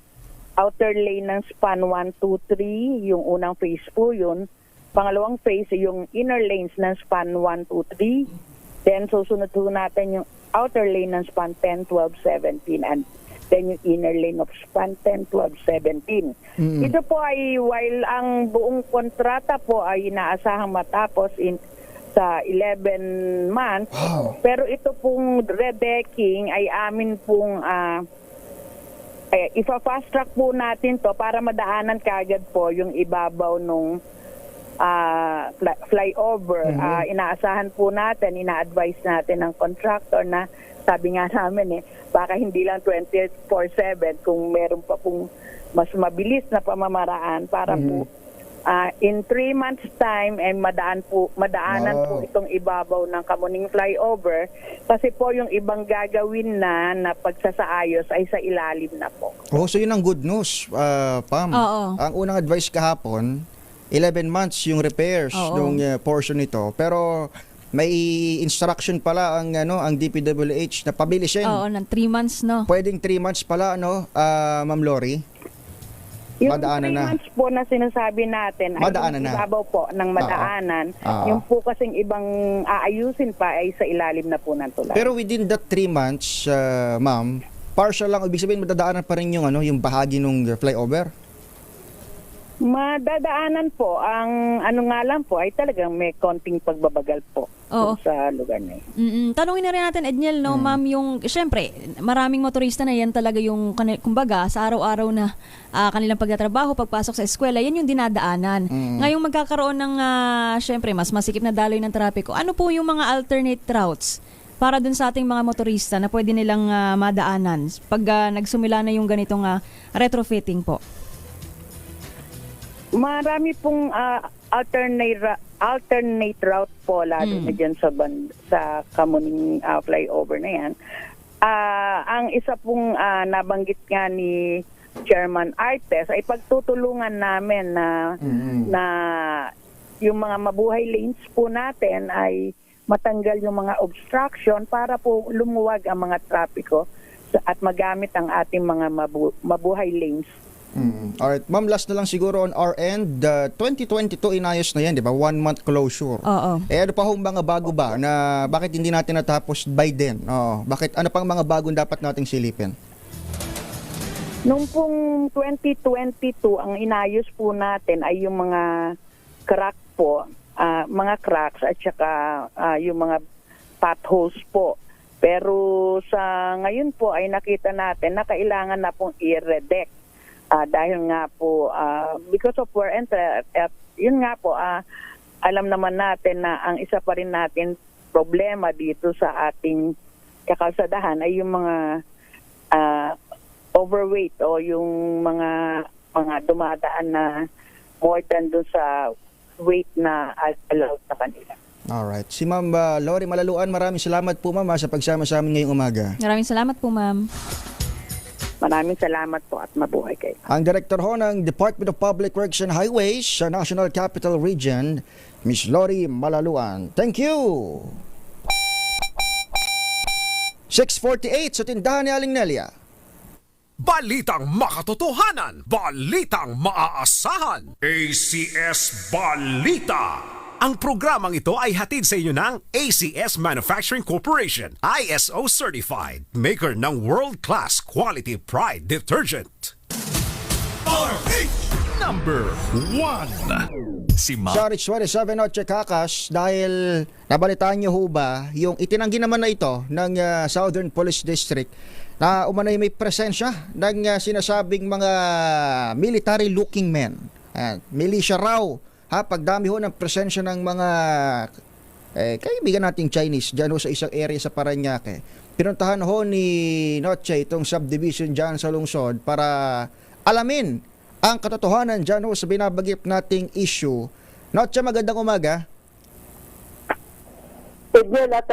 outer lane ng span 1, 2, 3, yung unang phase po yun. Pangalawang phase yung inner lanes ng span 1, 2, 3. Then susunod po natin yung outer lane ng span 10, 12, 17 and then yung inner lane of span 10, 12, 17. Ito po ay while ang buong kontrata po ay inaasahang matapos sa 11 months. Wow. Pero ito pong redecking ay amin pong ifa-fast track po natin to para madaanan kagad po yung ibabaw nung flyover. Inaasahan po natin, ina-advise natin ng contractor na sabi nga namin baka hindi lang 24/7 kung meron pa pong mas mabilis na pamamaraan para po in 3 months time ay madaanan po itong ibabaw ng Kamuning flyover kasi po yung ibang gagawin na pagsasaayos ay sa ilalim na po. So yun ang good news, Pam. Oo. Ang unang advice kahapon, 11 months yung repairs Oo. nung portion nito. Pero may instruction pala ang DPWH na pabilisin. Oo, ng 3 months, no? Pwedeng 3 months pala, Ma'am Lori? Yung Madaanan 3 na. months po na sinasabi natin ay Madaanan yung na. ibabaw po ng madaanan. Yung po kasing ibang aayusin pa ay sa ilalim na po ng tulay. Pero within that 3 months, ma'am, partial lang, ibig sabihin madadaanan pa rin yung bahagi ng flyover? Madadaanan po. Ang ano nga lang po ay talagang may konting pagbabagal po Oo. sa lugar na yun. Tanungin na rin natin, Edniel, no, ma'am, yung, syempre, maraming motorista na yan talaga yung, kumbaga, sa araw-araw na kanilang pagtatrabaho, pagpasok sa eskwela, yan yung dinadaanan. Ngayong magkakaroon ng, syempre, mas masikip na daloy ng trapiko, ano po yung mga alternate routes para dun sa ating mga motorista na pwede nilang madaanan pag nagsumila na yung ganitong retrofitting po? Marami pong alternate route po lalo na dyan sa Kamuning flyover na yan. Ang isa pong nabanggit nga ni Chairman Artes ay pagtutulungan namin na yung mga mabuhay lanes po natin ay matanggal yung mga obstruction para po lumuwag ang mga trapiko at magamit ang ating mga mabuhay lanes. Alright, ma'am, last na lang siguro on our end. 2022 inayos na yan, di ba? 1 month closure. Oo. Ano pa hong mga bago ba na bakit hindi natin natapos by then? Bakit ano pang mga bagong dapat nating silipin? Nung pong 2022, ang inayos po natin ay yung mga crack po, mga cracks at saka yung mga potholes po. Pero sa ngayon po ay nakita natin na kailangan na pong i-redeck. Dahil nga po, because of wear and tear, yun nga po, alam naman natin na ang isa pa rin natin problema dito sa ating kakalsadahan ay yung mga overweight o yung mga dumadaan na more than dun sa weight na allowed sa kanila. Alright. Si Ma'am Lori Malaluan, maraming salamat po, ma'am, sa pagsama sa amin ngayong umaga. Maraming salamat po, ma'am. Maraming salamat po at mabuhay kayo. Ang Director ho ng Department of Public Works and Highways sa National Capital Region, Ms. Lori Malaluan. Thank you! 6:48 sa tindahan ni Aling Nelia. Balitang makatotohanan, balitang maaasahan. ACS Balita. Ang programang ito ay hatid sa inyo ng ACS Manufacturing Corporation, ISO certified, maker ng world-class quality pride detergent. Number 1. Si Sa Rich 27 Noche Kakas, dahil nabalitaan niyo ho ba yung itinanggi naman na ito ng Southern Police District na umanay may presensya ng sinasabing mga military looking men. Militia raw. Pagdami ho ng presensya ng mga kaibigan nating Chinese dyan ho sa isang area sa Parañaque. Pinuntahan ho ni Noche itong subdivision dyan sa lungsod para alamin ang katotohanan dyan ho sa binabagip nating issue. Noche, magandang umaga. Edwin at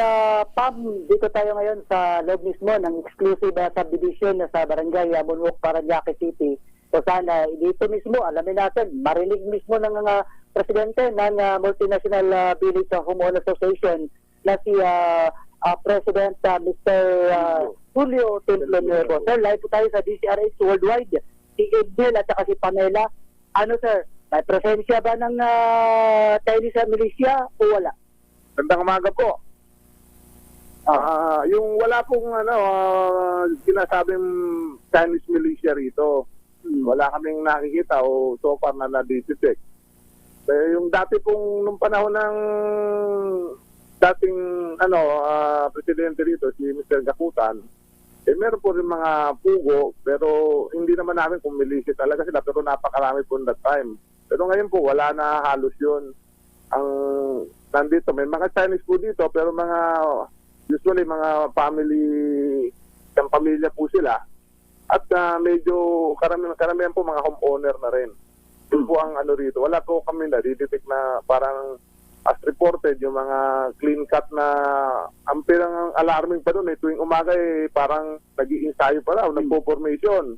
Pam, dito tayo ngayon sa loob mismo ng exclusive subdivision sa Barangay Monwok, Parañaque City. So sana dito mismo, alamin natin, marinig mismo ng presidente ng Multinational Village Homeowner Association na si President Mr. Julio Nuevo. Sir, live po tayo sa DCRH Worldwide. Si Edwin at saka si Pamela. Ano sir, may presensya ba ng Chinese militia o wala? Gandang umaga po. Yung wala pong sinasabing Chinese militia rito. Wala kaming nakikita o so far na na-detect. Yung dati pong nung panahon ng dating presidente rito si Mr. Gakutan, meron po rin mga pugo pero hindi naman namin kung militia talaga sila pero napakarami po that time. Pero ngayon po wala na halos yun. Ang nandito may mga Chinese po dito pero usually mga ng pamilya po sila at medyo karamihan po mga homeowner na rin. Yun po ang rito. Wala po kami na-detect na parang as reported yung mga clean cut na ang pirang alarming pa doon tuwing umaga parang nag-i-ensayo pa raw, nagpo-formation.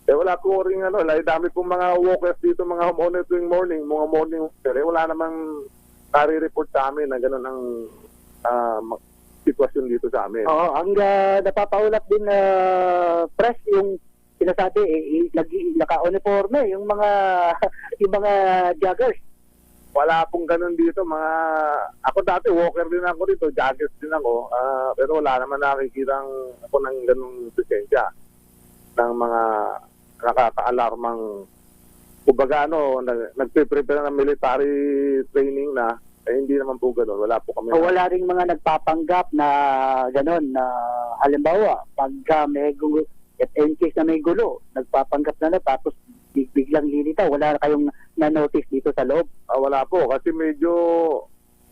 Wala po rin dami pong mga walkers dito, mga homeowner tuwing morning, mga morning walker. Wala namang nare-report sa amin na gano'n ang sitwasyon dito sa amin. Oo, ang napapaulat din na press yung sinasabi naka-uniforme yung mga yung mga joggers. Wala pong ganun dito. Ako dati walker din ako dito, joggers din ako. Pero wala naman nakikitang ako ng ganung presensya ng mga nakaka-alarmang kumbaga nagpe-prepare ng military training na hindi naman po gano'n. Wala po kami. Wala ring mga nagpapanggap na gano'n na halimbawa pagka may gulo, at in case na may gulo, nagpapanggap na tapos biglang lilitaw. Wala kayong na-notice dito sa loob? Wala po kasi medyo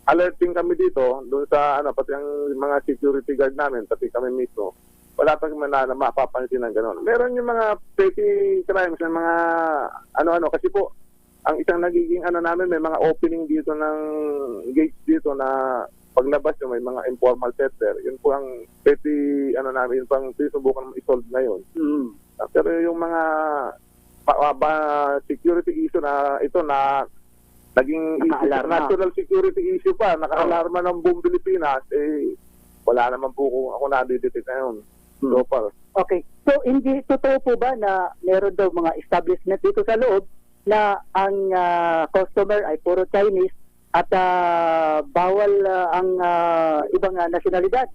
alerting kami dito doon sa pati ang mga security guard namin, pati kami mismo. Wala pa naman na mapapansin ng gano'n. Meron yung mga petty crimes ng mga kasi po ang isang nagiging namin, may mga opening dito ng gates dito na paglabas yung may mga informal settler. Yun po ang petty namin, yun pang sinubukan i-solve ngayon. Pero yung mga security issue na ito na naging natural security issue pa, naka-alarma ng buong Pilipinas, wala naman po ako nadidetect ngayon. So far. Okay. So, hindi totoo po ba na meron daw mga establishment dito sa loob na ang customer ay puro Chinese at bawal ang ibang nasyonalidad?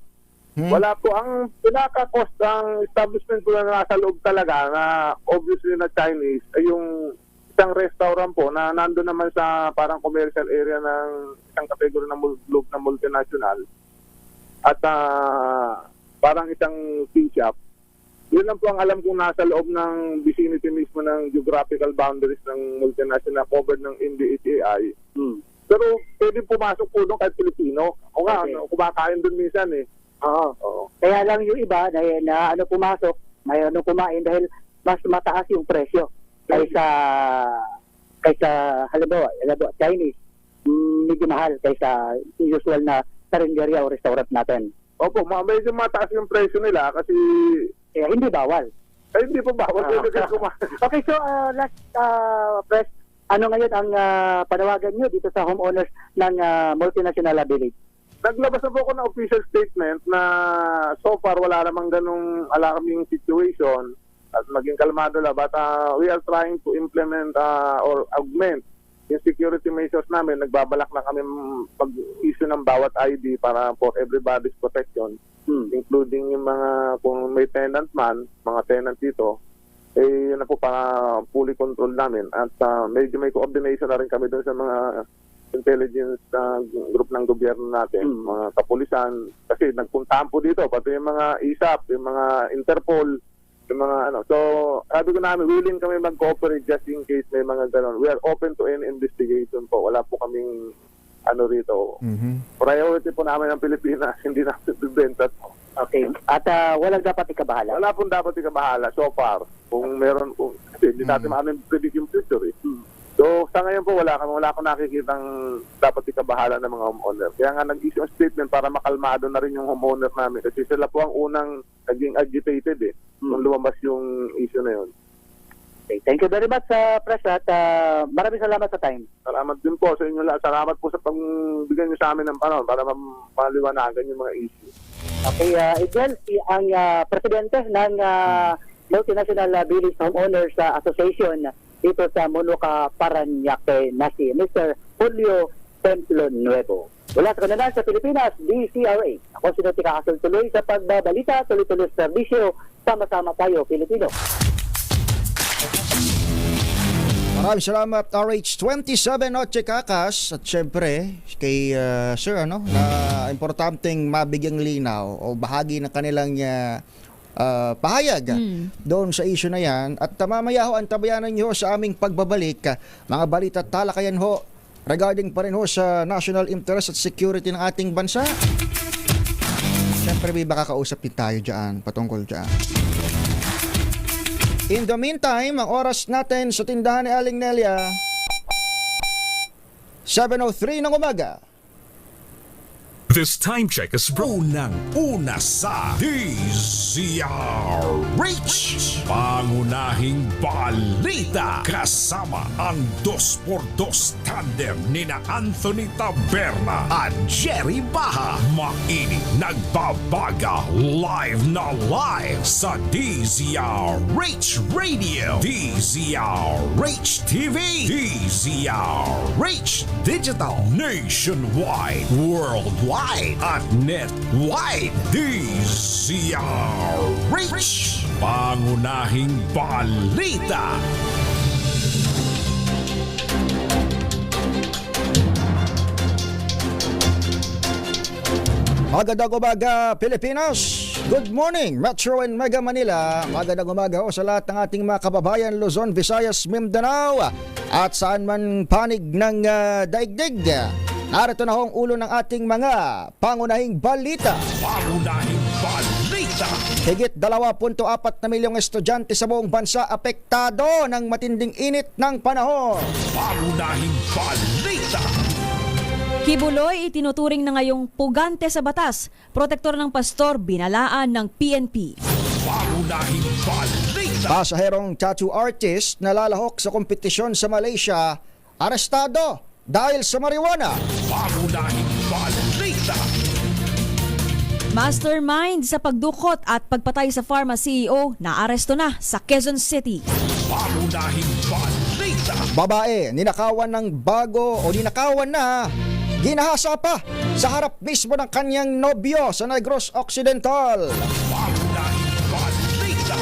Wala po. Ang pinaka-cost ng establishment ko na nasa loob talaga na obviously na Chinese ay yung isang restaurant po na nandun naman sa parang commercial area ng isang kategory ng loob na multinational at parang isang tea shop. Yun lang po ang alam kong nasa loob ng vicinity mismo ng geographical boundaries ng multinational covered ng NDHAI. Pero pwede pumasok po doon kahit Pilipino. O nga, kumakain doon minsan Oo. Kaya lang yung iba na pumasok, may kumain dahil mas mataas yung presyo kaysa halimbawa Chinese, medyo mahal kaysa usual na karinderya o restaurant natin. Opo, medyo mataas yung presyo nila kasi hindi bawal. Hindi po bawal. Okay, so last press, ano ngayon ang panawagan nyo dito sa homeowners ng multinational village? Naglabas na po ako ng official statement na so far wala namang ganung alarming situation at maging kalmado lang. But we are trying to implement or augment yung security measures namin. Nagbabalak na kami pag-issue ng bawat ID para for everybody's protection, including yung mga, kung may tenant man, mga tenant dito, yun na po para fully control namin. At medyo may coordination na rin kami doon sa mga intelligence group ng gobyerno natin, mga kapulisan, kasi nagpuntahan po dito, pati yung mga ISAP, yung mga Interpol, yung mga So, sabi ko namin, willing kami mag-cooperate just in case may mga ganon. We are open to any investigation po. Wala po kaming rito. Priority po namin ang Pilipinas, hindi namin bibenta po. Okay. At walang dapat ikabahala? Wala pong dapat ikabahala so far. Kung meron po, kasi hindi natin maamin predict yung future So, sa ngayon po, wala akong nakikitang dapat ikabahala ng mga homeowner. Kaya nga nag-issue ang statement para makalmado na rin yung homeowner namin. Kasi sila po ang unang naging agitated nung lumabas yung issue na yun. Okay. Thank you very much, Press, at maraming salamat sa time. Salamat din po sa inyo lahat. Salamat po sa pagbigyan nyo sa amin ng panahon para maliwanagan yung mga issue. Okay, Idel, ang presidente ng Multinational Village Homeowners Association dito sa Monuca, Parañaque na si Mr. Julio Templo Nuevo. Wala sa kanalan sa Pilipinas, DCRA. Ako si Notika Kasol tuloy sa pagbabalita, tuloy-tuloy sa serbisyo. Sama-sama tayo, Pilipino. Maraming salamat RH27 Noche Kakas at syempre kay Sir na importanteng mabigyang linaw o bahagi ng kanilang pahayag doon sa issue na yan at mamaya ho antabayanan nyo sa aming pagbabalik mga balita at talakayan ho regarding pa rin ho sa national interest at security ng ating bansa. Syempre may baka kausap din tayo dyan patungkol dyan. In the meantime, ang oras natin sa tindahan ni Aling Nelia 7:03 ng umaga. This time check is unang-una sa DZRH. Pangunahing balita kasama ang 2x2 tandem nina Anthony Taberna at Jerry Baha. Mainit nagbabaga live na live sa DZRH Radio, DZRH TV, DZRH Digital, Nationwide, Worldwide at Netwide. DZRH, pangunahing balita. Magandang umaga, Pilipinas! Good morning, Metro and Mega Manila. Magandang umaga sa lahat ng ating mga kababayan Luzon, Visayas, Mindanao at saan man panig ng daigdig. Narito na ho ang ulo ng ating mga pangunahing balita. Pangunahing balita. Higit 2.4 na milyong estudyante sa buong bansa apektado ng matinding init ng panahon. Pangunahing balita. Kibuloy itinuturing na ngayong pugante sa batas. Protektor ng pastor binalaan ng PNP. Pangunahing balita. Pasaherong tattoo artist na lalahok sa kompetisyon sa Malaysia, arestado dahil sa marijuana. Pangunahing balita. Mastermind sa pagdukot at pagpatay sa pharma CEO na aresto na sa Quezon City. Pangunahing balita. Babae, ninakawan ng bago o ninakawan na, ginahasa pa sa harap mismo ng kanyang nobyo sa Negros Occidental. Pangunahing balita.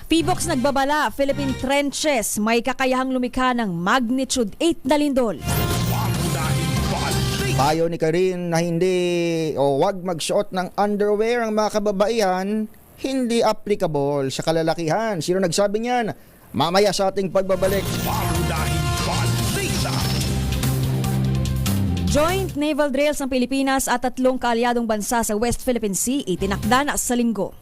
Phivox nagbabala, Philippine trenches may kakayahang lumikha ng magnitude 8 na lindol. Pangunahing balita. Payo ni Karin na hindi o wag magsuot ng underwear ang mga kababaihan, hindi applicable sa kalalakihan. Sino nagsabi niyan? Mamaya sa ating pagbabalik. Pangunahing balita. Joint naval drills ng Pilipinas at 3 kaalyadong bansa sa West Philippine Sea itinakda na sa linggo.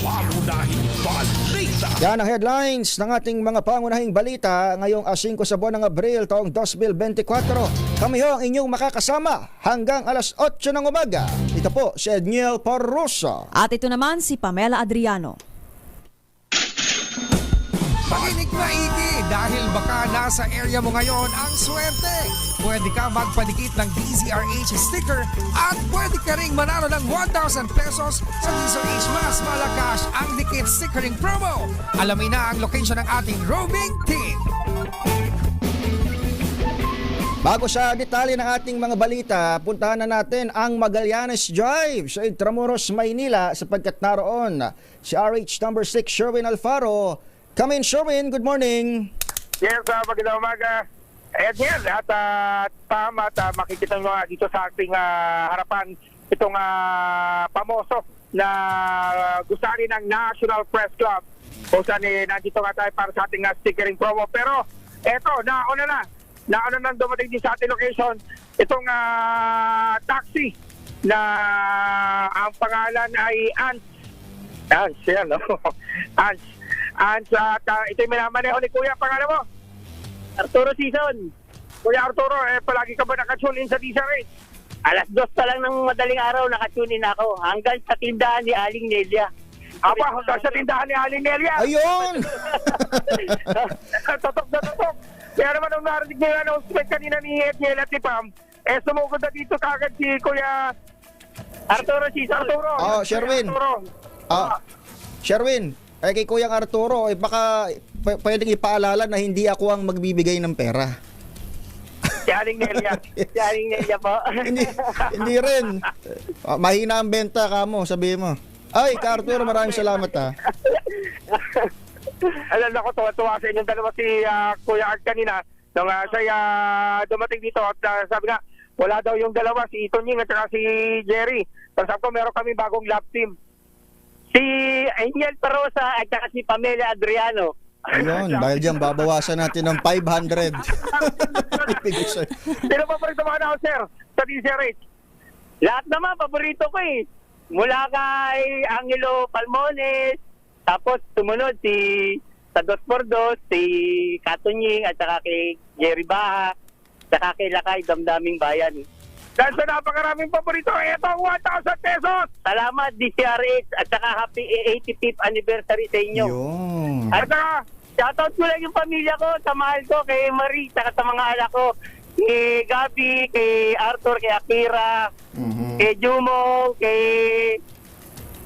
Pangunahing balita. Yan ang headlines ng ating mga pangunahing balita ngayong 5 sa buwan ng Abril taong 2024. Kami ho ang inyong makakasama hanggang alas 8 ng umaga. Ito po si Edniel Parrosa. At ito naman si Pamela Adriano. Pakinig maigi dahil baka nasa area mo ngayon ang swerte. Pwede ka magpadikit ng DZRH sticker at pwede ka ring manalo ng 1,000 pesos sa DZRH Mas Malakas ang Dikit Stickering Promo. Alamin na ang location ng ating roaming team. Bago sa detalye ng ating mga balita, puntahan na natin ang Magallanes Drive sa Intramuros, Maynila sapagkat naroon si RH number 6 Sherwin Alfaro. Come in, Sherwin. Good morning. Yes, magandang umaga. Edniel, at Pam, at makikita nyo dito sa ating harapan itong pamoso na gusali ng National Press Club. Kung saan nandito nga tayo para sa ating stickering promo. Pero eto, nauna nang dumating din sa ating location itong taxi na ang pangalan ay Ants. Yan, no? Ants. At ito'y minamaneho ni Kuya. Pangalan mo? Arturo Season, Kuya Arturo, palagi ka ba nakatune in sa DZRH? alas 2 pa lang ng madaling araw nakatune in ako hanggang sa tindahan ni Aling Nelia. Aba, hanggang sa tindahan ni Aling Nelia. Ayun! Totok na totok. Kaya naman nung narinig niyo yung announcement kanina ni Edniel at ni Pam, sumugod na dito kagad si Kuya Arturo Season. Arturo. Sherwin. Arturo. Sherwin, kay Kuyang Arturo, baka pwedeng ipaalala na hindi ako ang magbibigay ng pera. Si Aling Nelia. Si Aling Nelia po. hindi rin. Mahina ang benta kamo, sabi mo. Ay, Ka Arturo, maraming salamat ha. Alam ko, tuwa sa inyong dalawa si Kuya Art kanina nung siya dumating dito at sabi nga, wala daw yung dalawa, si Ito Nying at saka si Jerry. Pero sabi ko, meron kami bagong lab team. Si Angel Parosa at saka si Pamela Adriano. Ayun, dahil dyan, babawasan natin ng 500. Sino pa rin mga announcer sa DZRH? Lahat naman, paborito ko eh. Mula kay Angelo Palmones, tapos sumunod si sa 2x2, si Katunying, at saka kay Jerry Baha, saka kay Lakay, Damdaming Bayan. Dahil sa napakaraming paborito, ito ang 1,000 pesos. Salamat DCRH at saka happy 85th anniversary sa inyo. Yun. At saka, Shoutout ko lang yung pamilya ko, sa mahal ko, kay Marie, saka sa mga anak ko. Kay Gabi, kay Arthur, kay Akira, kay Jumo, kay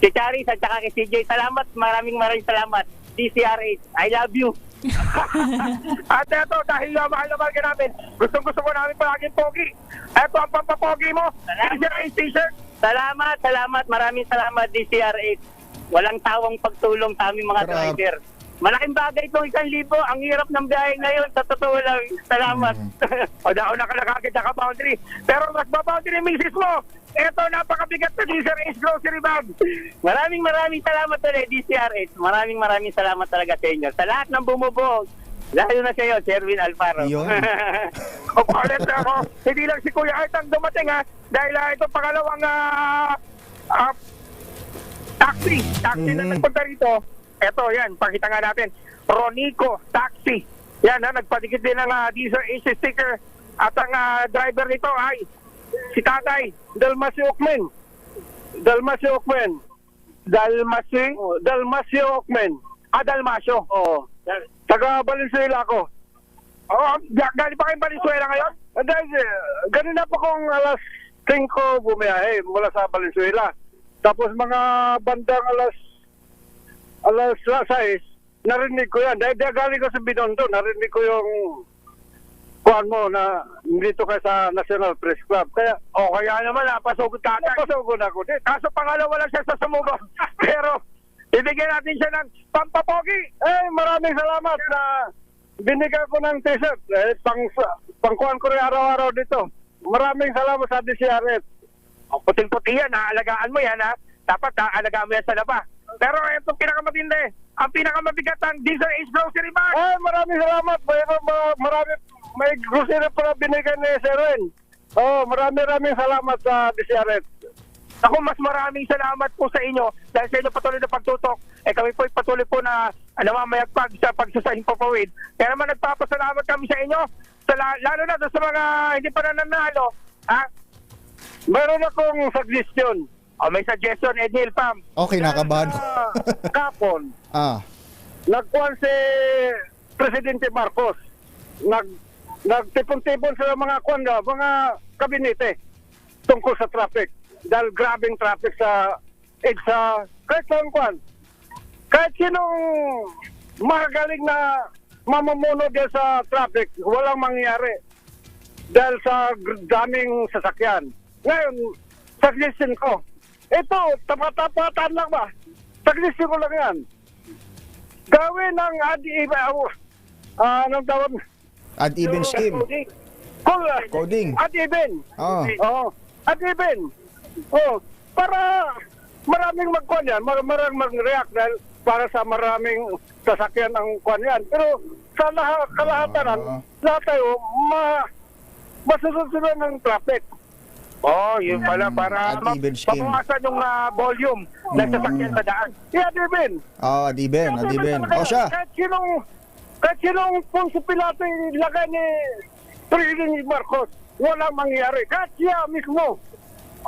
Charis, at saka kay CJ. Salamat, maraming salamat. DCRH, I love you. at ito, dahil mahal na mahal ka namin, gusto ko namin palaging pogi. Ito ang pampapogi mo. DCRH t-shirt. Salamat, maraming salamat DCRH. Walang tawang pagtulong sa aming mga Sarap. driver. Malaking bagay itong 1,000. Ang hirap ng biyahe ngayon, sa totoo lang. Salamat. O daon na ka nakakit sa boundary. Pero mas ba-boundary misis mo. Ito, napakabigat na DCRH grocery bag. Maraming salamat ulit DCRH. Maraming salamat talaga sa inyo. Sa lahat ng bumubuo, lalo na sa iyo, Sherwin Alfaro. Yun. O palit na ako. Hindi lang si Kuya Art ang dumating ha. Dahil ito pangalawang taxi na nagpunta rito. Eto, yan, pakita nga natin. Ronico Taxi. Yan, nagpadikit din ng DCRH sticker. At ang driver nito ay si Tatay Dalmasio Okmen. Dalmasio Okmen. Dalmasio. Oo. Taga Valenzuela ako. Oo, galing pa kayong Valenzuela ngayon? Dahil, ganun na po kong alas 5 bumiyahe mula sa Valenzuela. Tapos mga bandang alas 6, narinig ko yan. Dahil galing ko sa Binondo, narinig ko yung kuhan mo na dito ka sa National Press Club. Kaya naman, napasugod ka. Napasugod ako din. Kaso pangalawa lang siya sa sumugo. Pero, ibigyan natin siya ng pampapogi. Maraming salamat na binigyan ko ng t-shirt. Pangkuhan ko rin araw-araw dito. Maraming salamat sa DCRH. Puting-puti yan, naalagaan mo yan ha. Dapat naalagaan mo yan sa laba. Pero ito pinakamatindi, ang pinakamabigat ang DCRH grocery bag. Maraming salamat. May grocery pa na binigay ni Sherwin. Maraming salamat sa DCRH. Ako, mas maraming salamat po sa inyo dahil sa inyo patuloy na pagtutok. Kami po patuloy po na namamayagpag sa pagsasahing papawid. Kaya naman nagpapasalamat kami sa inyo, lalo na sa mga hindi pa nananalo. Meron akong suggestion. May suggestion, Ednil, Pam. Okay, nakabahan ko. Kapon, Ah. nagkuhan si Presidente Marcos. Nagtipon-tipon sa mga kabinete tungkol sa traffic. Dahil grabing traffic sa EDSA. Kahit sinong magaling na mamumuno din sa traffic, walang mangyari. Dahil sa daming sasakyan. Ngayon, suggestion ko, ito, tapatan lang ba? Suggestion ko lang yan. Gawin ng anong tawag? Ad even scheme. Coding. Ad even. Oo. Ad even. Para maraming magkuhan yan, maraming mag-react dahil para sa maraming sasakyan ang kuhan yan. Pero sa kalahatan, lahat tayo, masusunod ng traffic. Yun pala, para Ad-even scheme. mabawasan yung volume ng sasakyan sa daan. Ad even. Ad even. O siya. Kahit sinong Ponce Pilato ilagay ni President Marcos, walang mangyari. Kahit siya mismo.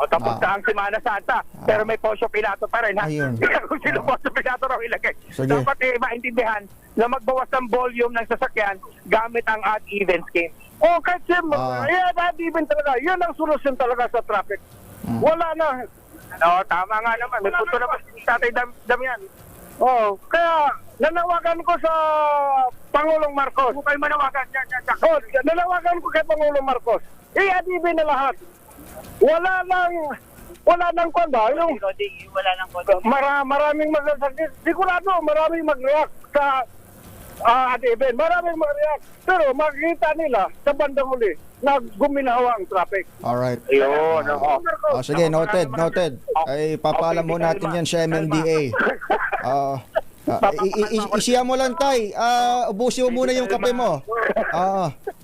Tapos ang Semana Santa, pero may Ponce Pilato pa rin, ha? Ayun. Kung sino Ponce Pilato raw ilagay. Sige. Dapat maintindihan na magbawas ng volume ng sasakyan gamit ang ad-even scheme. Kahit siya, ad-even talaga. Yan ang solusyon talaga sa traffic. Wala na. Tama nga naman. May punto na pa si Tatay Damian. Kaya nanawagan ko sa Pangulong Marcos. Huwag kayo manawagan. Nanawagan ko kay Pangulong Marcos. I-ad-even na lahat. Wala nang konda. Maraming magsasakit. Sigurado, maraming mag-react sa ad-even. Maraming mag-react. Pero makikita nila sa bandang huli na guminawa ang traffic. Alright. Yun. Sige, noted. Ay, papaalam mo natin yan sa MMDA. Isiya mo lang, Tay. Ubusin mo muna yung kape mo.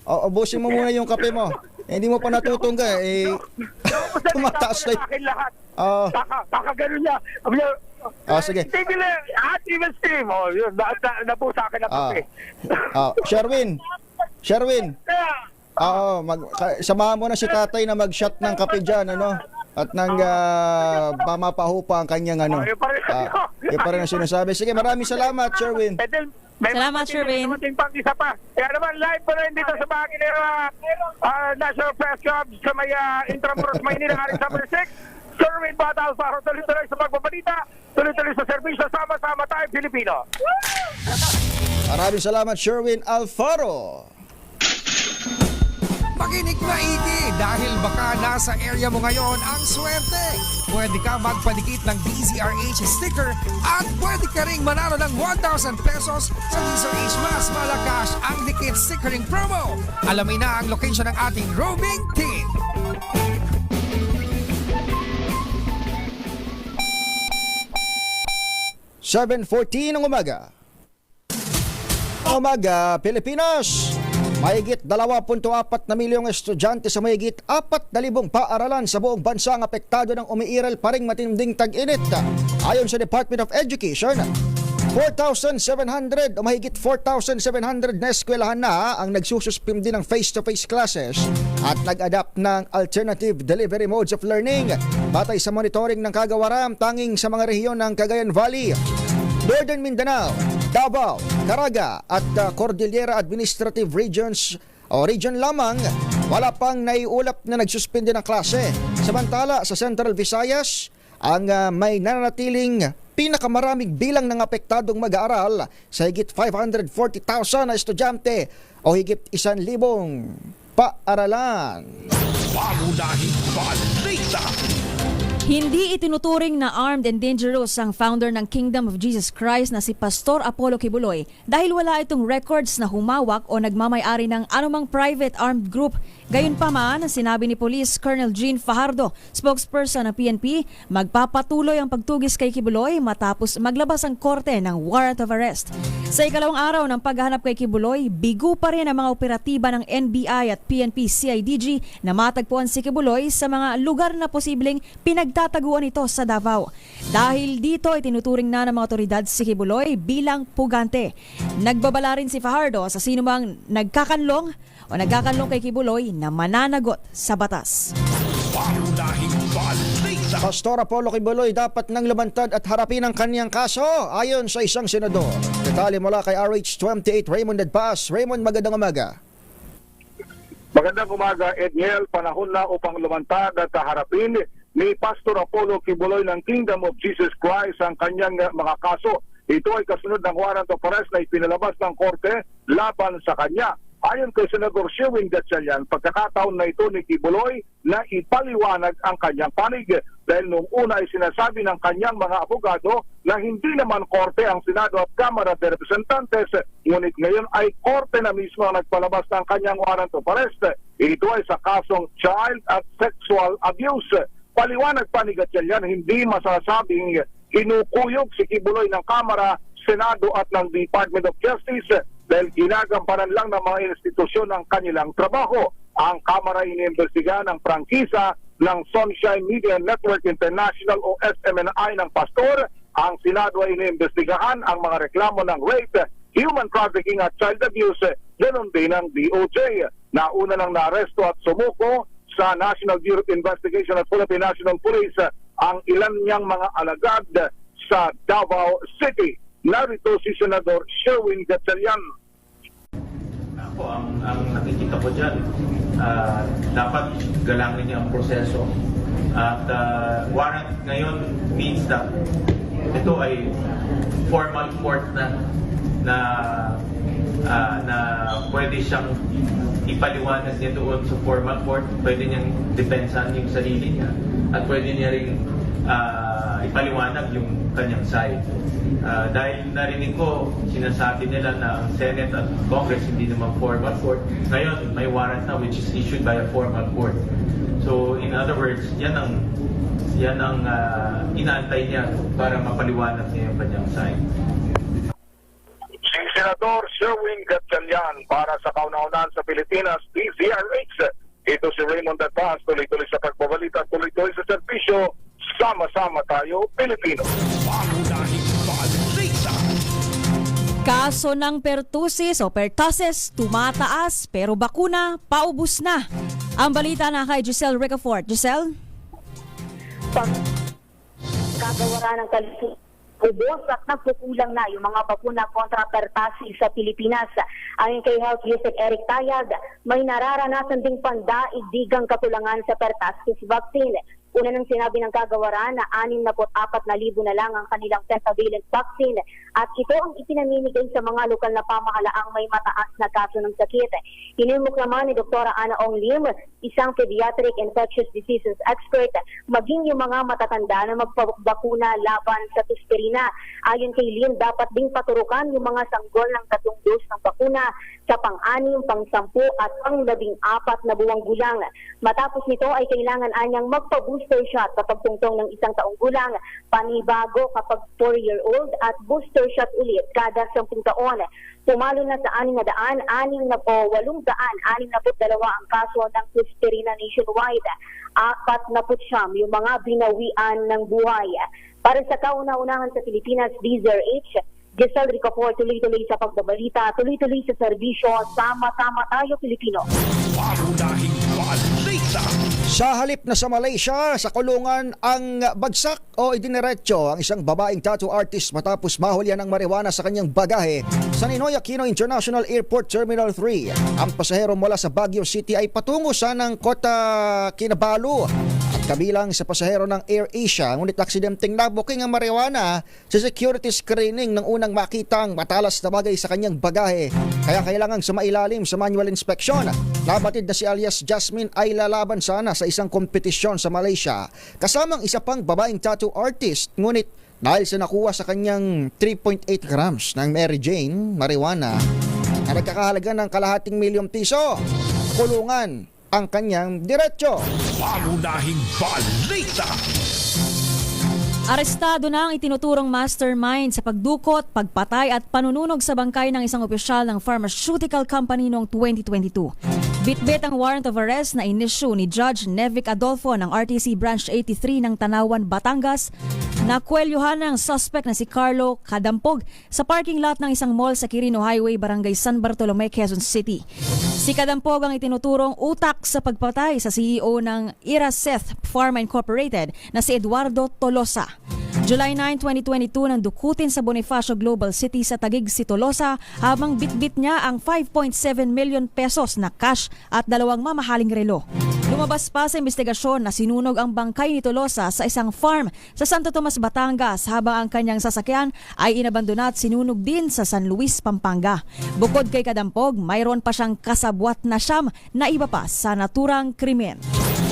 Ubusin mo muna yung kape mo. Hindi mo pa natutungga. Tumataas na akin lahat. Baka ganun niya. Sige. Even stream. Yun. Nabusa akin ang kape. Sherwin. Kaya, Oo, samahan mo na si tatay na mag-shot ng kape dyan, ano? At nang mamapahupa ang kanyang ano. Yun pa rin. Yun pa rin ang sinasabi. Sige, maraming salamat, Sherwin. And then, may Salamat, Sherwin. Dumating pang isa pa. Kaya naman, live pa rin dito sa Maginera National Press Club sa may Intramuros, Maynila, Aris Summer 6. Sherwin Bata Alfaro, tuloy-tuloy sa pagbabalita, tuloy-tuloy sa serbisyo, sama-sama tayo, Pilipino. Maraming salamat, Sherwin Alfaro. Makinig maigi dahil baka nasa area mo ngayon ang swerte. Pwede ka magpadikit ng DZRH sticker at pwede ka ring manalo ng 1,000 pesos sa DZRH Mas Malakas ang Dikit Stickering Promo. Alamin na ang location ng ating roaming team. ng umaga. Umaga, Pilipinas! Mahigit 2.4 na milyong estudyante sa mahigit 4,000 paaralan sa buong bansa ang apektado ng umiiral pa ring matinding tag-init. Ayon sa Department of Education, 4,700 o mahigit 4,700 na eskwelahan na ang nagsususpindi ng face-to-face classes at nag-adapt ng alternative delivery modes of learning. Batay sa monitoring ng kagawaran, tanging sa mga rehiyon ng Cagayan Valley, Northern Mindanao, Davao, Caraga at Cordillera Administrative Regions o region lamang, wala pang naiulap na nagsuspende ng klase. Samantala sa Central Visayas, ang may nananatiling pinakamaraming bilang ng apektadong mag-aaral sa higit 540,000 na estudyante o higit 1,000 paaralan. Pangunahing balita. Hindi itinuturing na armed and dangerous ang founder ng Kingdom of Jesus Christ na si Pastor Apollo Kibuloy dahil wala itong records na humawak o nagmamay-ari ng anumang private armed group. Gayunpaman, sinabi ni Police Colonel Jean Fajardo, spokesperson ng PNP, magpapatuloy ang pagtugis kay Kibuloy matapos maglabas ang korte ng warrant of arrest. Sa ikalawang araw ng paghahanap kay Kibuloy, bigo pa rin ang mga operatiba ng NBI at PNP CIDG na matagpuan si Kibuloy sa mga lugar na posibleng pinagtataguan ito sa Davao. Dahil dito, itinuturing na ng mga otoridad si Kibuloy bilang pugante. Nagbabala rin si Fajardo sa sinumang nagkakanlong kay Kibuloy na mananagot sa batas. Pangunahing balita. Pastor Apollo Kibuloy dapat nang lumantad at harapin ang kanyang kaso ayon sa isang senador. Detalye mula kay RH28 Raymond Edpas. Raymond, magandang umaga. Magandang umaga, Edniel. Panahon na upang lumantad at harapin ni Pastor Apollo Kibuloy ng Kingdom of Jesus Christ ang kanyang mga kaso. Ito ay kasunod ng warrant of arrest na ipinalabas ng korte laban sa kanya. Ayon kay Senador Sherwin Gatchalian, pagkakataon na ito ni Kibuloy na ipaliwanag ang kanyang panig dahil noong una ay sinasabi ng kanyang mga abogado na hindi naman korte ang Senado at Kamara de Representantes, ngunit ngayon ay korte na mismo ang nagpalabas ng kanyang warrant of arrest. Ito ay sa kasong child at sexual abuse. Paliwanag pa ni Gatchalian, hindi masasabing kinukuyog si Kibuloy ng Kamara, Senado at ng Department of Justice dahil ginagampanan lang ng mga institusyon ang kanilang trabaho. Ang Kamara iniimbestigahan ng prangkisa ng Sunshine Media Network International o SMNI ng pastor. Ang Senado ay iniimbestigahan ang mga reklamo ng rape, human trafficking at child abuse, ganon din ng DOJ. Nauna nang naaresto at sumuko sa National Bureau of Investigation at Philippine National Police ang ilan niyang mga alagad sa Davao City. Narito si Senador Sherwin Gatchalian. Ako, ang nakikita ko dyan, dapat galangin niya ang proseso. At warrant ngayon means that ito ay formal court na pwede siyang ipaliwanag niya doon sa formal court, pwede niyang depensahan yung sarili niya, at pwede niya rin ipaliwanag yung kanyang side. Dahil narinig ko, sinasabi nila na ang Senate at Congress hindi naman formal court. Ngayon, may warrant na which is issued by a formal court. So, in other words, yan ang inaantay niya para mapaliwanag niya yung kanyang side. Si Senador Sherwin Gatchalian para sa kauna-unahan sa Pilipinas, DZRH. Ito si Raymond Advance, tuloy-tuloy sa pagbabalita, tuloy-tuloy sa serbisyo. Sama-sama tayo, Pilipino. Pangunahing balita. Kaso ng pertussis o pertussis tumataas pero bakuna paubos na. Ang balita na kay Giselle Ricafort. Giselle? Kagawaran ng kalusugan ubos at nagkukulang na yung mga bakuna kontra pertussis sa Pilipinas. Ayon kay Health Yusek Eric Tayag, may nararanasan ding pandaigdigang kakulangan sa pertussis vaccine. Una nang sinabi ng kagawaran na 64,000 na lang ang kanilang pentavalent vaccine at ito ang ipinamimigay sa mga lokal na pamahalaang may mataas na kaso ng sakit. Hinimok naman ni Dr. Ana Ong Lim, isang pediatric infectious diseases expert, maging yung mga matatanda na magpabakuna laban sa tuspirina. Ayon kay Lim, dapat ding paturukan yung mga sanggol ng 3 dose ng bakuna sa pang-6, pang-10 at pang-14 na buwang gulang. Matapos nito ay kailangan anyang magpa-booster shot kapag tungtong ng 1 taong gulang, panibago kapag 4-year-old at booster shot ulit kada 10 taon. Pumalo na sa 862 ang kaso ng tuspirina nationwide. 49 yung mga binawian ng buhay. Para sa kauna-unahan sa Pilipinas, DZRH, Giselle Ricafort, tuloy-tuloy sa pagbabalita, tuloy-tuloy sa serbisyo, sama-sama tayo Pilipino. Pangunahing balita. Sa halip na sa Malaysia, sa kulungan ang bagsak o idiniretso ang isang babaeng tattoo artist matapos mahulyan ng marijuana sa kanyang bagahe sa Ninoy Aquino International Airport Terminal 3. Ang pasahero mula sa Baguio City ay patungo sa ng Kota Kinabalu at kabilang sa pasahero ng Air Asia, ngunit aksidenteng nabuking ang marijuana sa security screening ng unang makita ang matalas na bagay sa kanyang bagahe. Kaya kailangang sumailalim sa manual inspection. Nabatid na si alias Jasmine ay lalaban sana sa isang kompetisyon sa Malaysia kasamang isa pang babaeng tattoo artist, ngunit dahil sa nakuha sa kanyang 3.8 grams ng Mary Jane marijuana na nagkakahalaga ng ₱250,000, kulungan ang kanyang diretso. Pangunahing balita. Arestado na ang itinuturong mastermind sa pagdukot, pagpatay at panununog sa bangkay ng isang opisyal ng pharmaceutical company noong 2022. Bitbit ang warrant of arrest na inisyu ni Judge Nevic Adolfo ng RTC Branch 83 ng Tanawan, Batangas. Nakwelyuhan ng suspect na si Carlo Kadampog sa parking lot ng isang mall sa Quirino Highway, Barangay San Bartolome, Quezon City. Si Kadampog ang itinuturong utak sa pagpatay sa CEO ng Iraseth Pharma Incorporated na si Eduardo Tolosa. July 9, 2022 nang dukutin sa Bonifacio Global City sa Taguig si Tolosa habang bitbit niya ang 5.7 million pesos na cash at 2 mamahaling relo. Lumabas pa sa investigasyon na sinunog ang bangkay ni Tolosa sa isang farm sa Santo Tomas, Batangas habang ang kanyang sasakyan ay inabandona at sinunog din sa San Luis, Pampanga. Bukod kay Kadampog, mayroon pa siyang kasabwat na siyam na iba pa sa naturang krimen.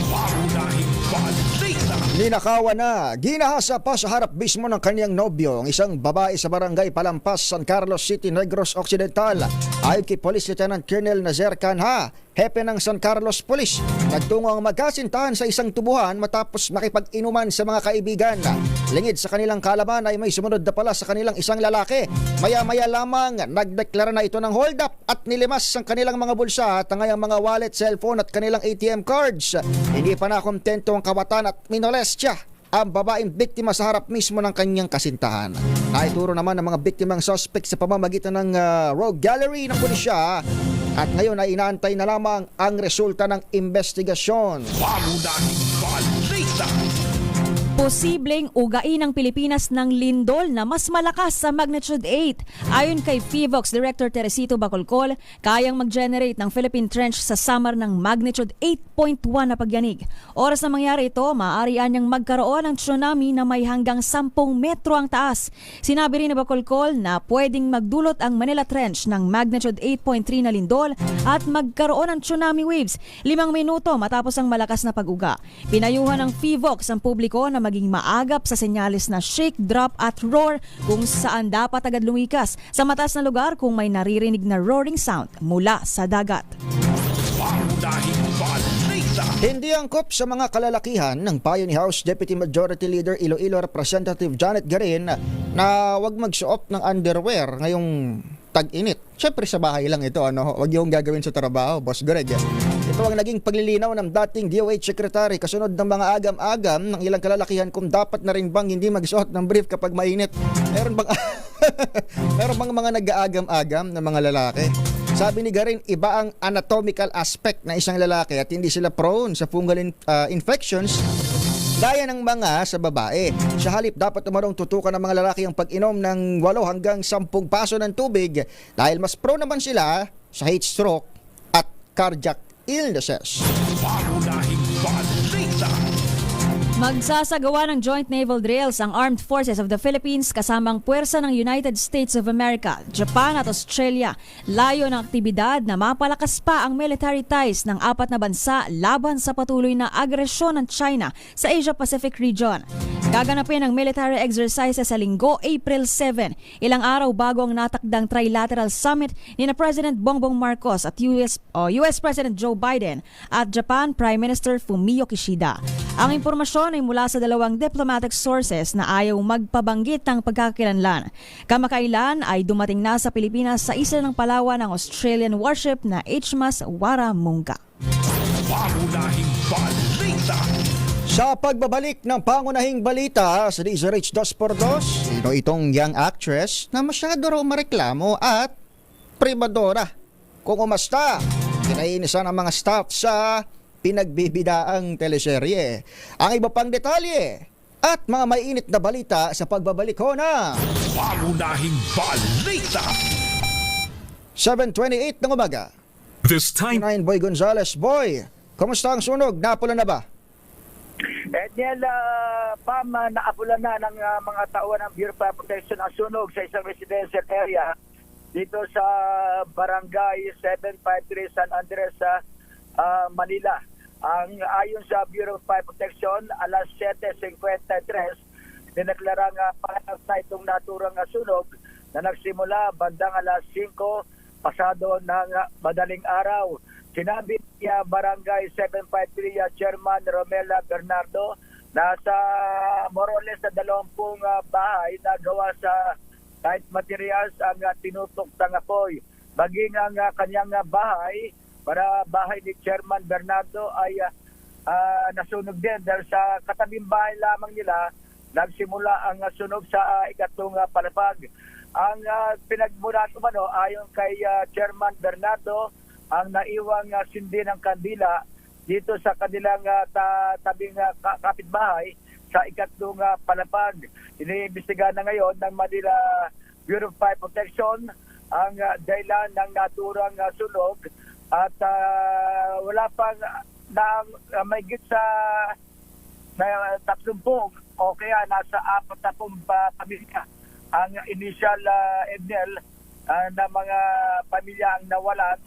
Pangunahing balita. Ninakawan na, ginahasa pa sa harap mismo ng kanyang nobyo ang isang babae sa barangay Palampas, San Carlos City, Negros Occidental. Ayon kay Police Lieutenant Colonel Nazer Canha, hepe ng San Carlos Police, nagtungo ang magkasintahan sa isang tubuhan matapos makipag-inuman sa mga kaibigan. Lingid sa kanilang kalaban ay may sumunod na pala sa kanilang isang lalaki. Maya-maya lamang nagdeklara na ito ng hold up at nilimas ang kanilang mga bulsa at ang mga wallet, cellphone at kanilang ATM cards. Hindi pa nakontento ang kawatan at minolestya ang babaeng biktima sa harap mismo ng kanyang kasintahan. Naituro naman ang mga biktimang suspect sa pamamagitan ng rogue gallery ng pulisya at ngayon ay inaantay na lamang ang resulta ng investigasyon. Pangunahing balita. Posibleng ugain ng Pilipinas ng lindol na mas malakas sa magnitude 8. Ayon kay PHIVOX Director Teresito Bacolcol, kayang mag-generate ng Philippine Trench sa Samar ng magnitude 8.1 na pagyanig. Oras na mangyari ito, maaari niyang magkaroon ng tsunami na may hanggang 10 metro ang taas. Sinabi rin ni Bacolcol na pwedeng magdulot ang Manila Trench ng magnitude 8.3 na lindol at magkaroon ng tsunami waves 5 minuto matapos ang malakas na pag-uga. Pinayuhan ng PHIVOX ang publiko na maging maagap sa senyales na shake, drop at roar kung saan dapat agad lumikas sa mataas na lugar kung may naririnig na roaring sound mula sa dagat. Pangunahing balita. Hindi angkop sa mga kalalakihan ng payo ni House Deputy Majority Leader Iloilo Representative Janet Garin na wag magsuot ng underwear ngayong tag-init. Siyempre sa bahay lang ito, Huwag yung gagawin sa trabaho, Boss Greg. Ito ang naging paglilinaw ng dating DOH Secretary kasunod ng mga agam-agam ng ilang kalalakihan kung dapat na rin bang hindi magsuot ng brief kapag mainit. Meron bang Meron bang mga nag-aagam-agam na mga lalaki? Sabi ni Garin, iba ang anatomical aspect na isang lalaki at hindi sila prone sa fungal infections gaya ng mga sa babae. Sa halip, dapat umarong tutukan ng mga lalaki ang pag-inom ng 8 hanggang 10 baso ng tubig dahil mas prone naman sila sa heat stroke at cardiac illnesses. Pangunahing balita. Magsasagawa ng joint naval drills ang Armed Forces of the Philippines kasamang puwersa ng United States of America, Japan at Australia. Layo ng aktibidad na mapalakas pa ang military ties ng 4 na bansa laban sa patuloy na agresyon ng China sa Asia-Pacific region. Gaganapin ang military exercises sa Linggo, April 7, ilang araw bago ang natakdang trilateral summit ni na President Bongbong Marcos at US President Joe Biden at Japan Prime Minister Fumio Kishida. Ang impormasyon ay mula sa 2 diplomatic sources na ayaw magpabanggit ng pagkakakilanlan. Kamakailan ay dumating na sa Pilipinas sa isla ng Palawan ang Australian warship na HMAS Warramunga. Pangunahing balita. Sa pagbabalik ng pangunahing balita sa DZRH 2x2, sino itong young actress na masyado raw mareklamo at primadora? Kung umasta, kinainisan ang mga staff sa pinagbibidaang teleserye. Ang iba pang detalye at mga mainit na balita sa pagbabalik ko na Pangunahing balita. 7:28 ng umaga. This time, 9 Boy Gonzales. Boy, kumusta ang sunog? Napula na ba? Edniel, Pam, naapula na ng mga tauhan ng Bureau of Fire Protection ang sunog sa isang residential area dito sa Barangay 753 San Andres sa Manila. Ayon sa Bureau of Fire Protection, alas 7:53, dineklarang panas na itong naturang sunog na nagsimula bandang alas 5 pasado ng madaling araw. Sinabi ni Barangay 753 Chairman Romela Bernardo na sa more or less na 20 bahay na gawa sa light materials ang tinutok ng apoy. Maging ang kanyang bahay, para bahay ni Chairman Bernardo ay nasunog din dahil sa katabing bahay lamang nila nagsimula ang sunog sa ikatlong palapag. Ang pinagmulan umano ayon kay Chairman Bernardo, ang naiwang sindi ng kandila dito sa kanilang tabing kapitbahay sa ikatlong palapag. Iniimbestigahan na ngayon ng Manila Bureau of Fire Protection ang dahilan ng naturang sunog at wala pang may git sa 30 o kaya nasa 40 pamilya ang initial Ednel na mga pamilya ang nawalan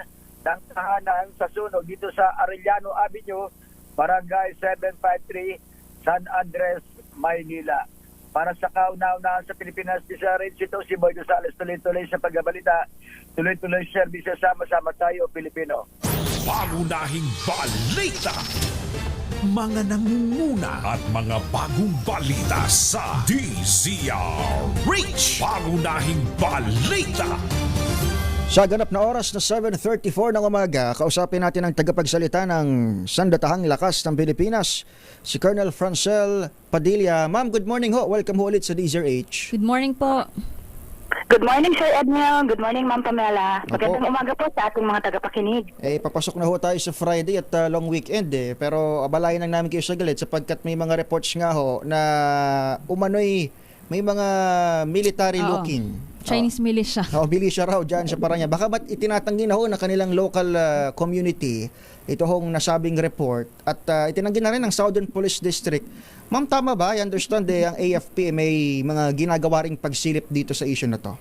ng tahanan sa sunog dito sa Arellano Avenue, Barangay 753, San Andres, Maynila. Para sa kauna-unahan sa Pilipinas, ito si Boy Gonzales, tuloy-tuloy sa pagbabalita, tuloy-tuloy service, sama-sama tayo, Pilipino. Pangunahing balita. Mga nangunguna at mga bagong balita sa DZRH. Pangunahing balita. Sa ganap na oras na 7:34 ng umaga, kausapin natin ang tagapagsalita ng Sandatahang Lakas ng Pilipinas, si Colonel Francel Padilla. Ma'am, good morning ho. Welcome ho ulit sa DZRH. Good morning po. Good morning, Sir Edmil. Good morning, Ma'am Pamela. Magandang umaga po sa ating mga tagapakinig. Papasok na ho tayo sa Friday at long weekend pero abalayan lang namin kayo sa galit sapagkat may mga reports nga ho na umano'y may mga military looking. Chinese militia. Militia raw dyan sa Paranaque. Baka ba't itinatanggi na ho na kanilang local community ito hong nasabing report at itinanggi na rin ng Southern Police District. Ma'am, tama ba? I understand ang AFP may mga ginagawa ring pagsilip dito sa issue na to.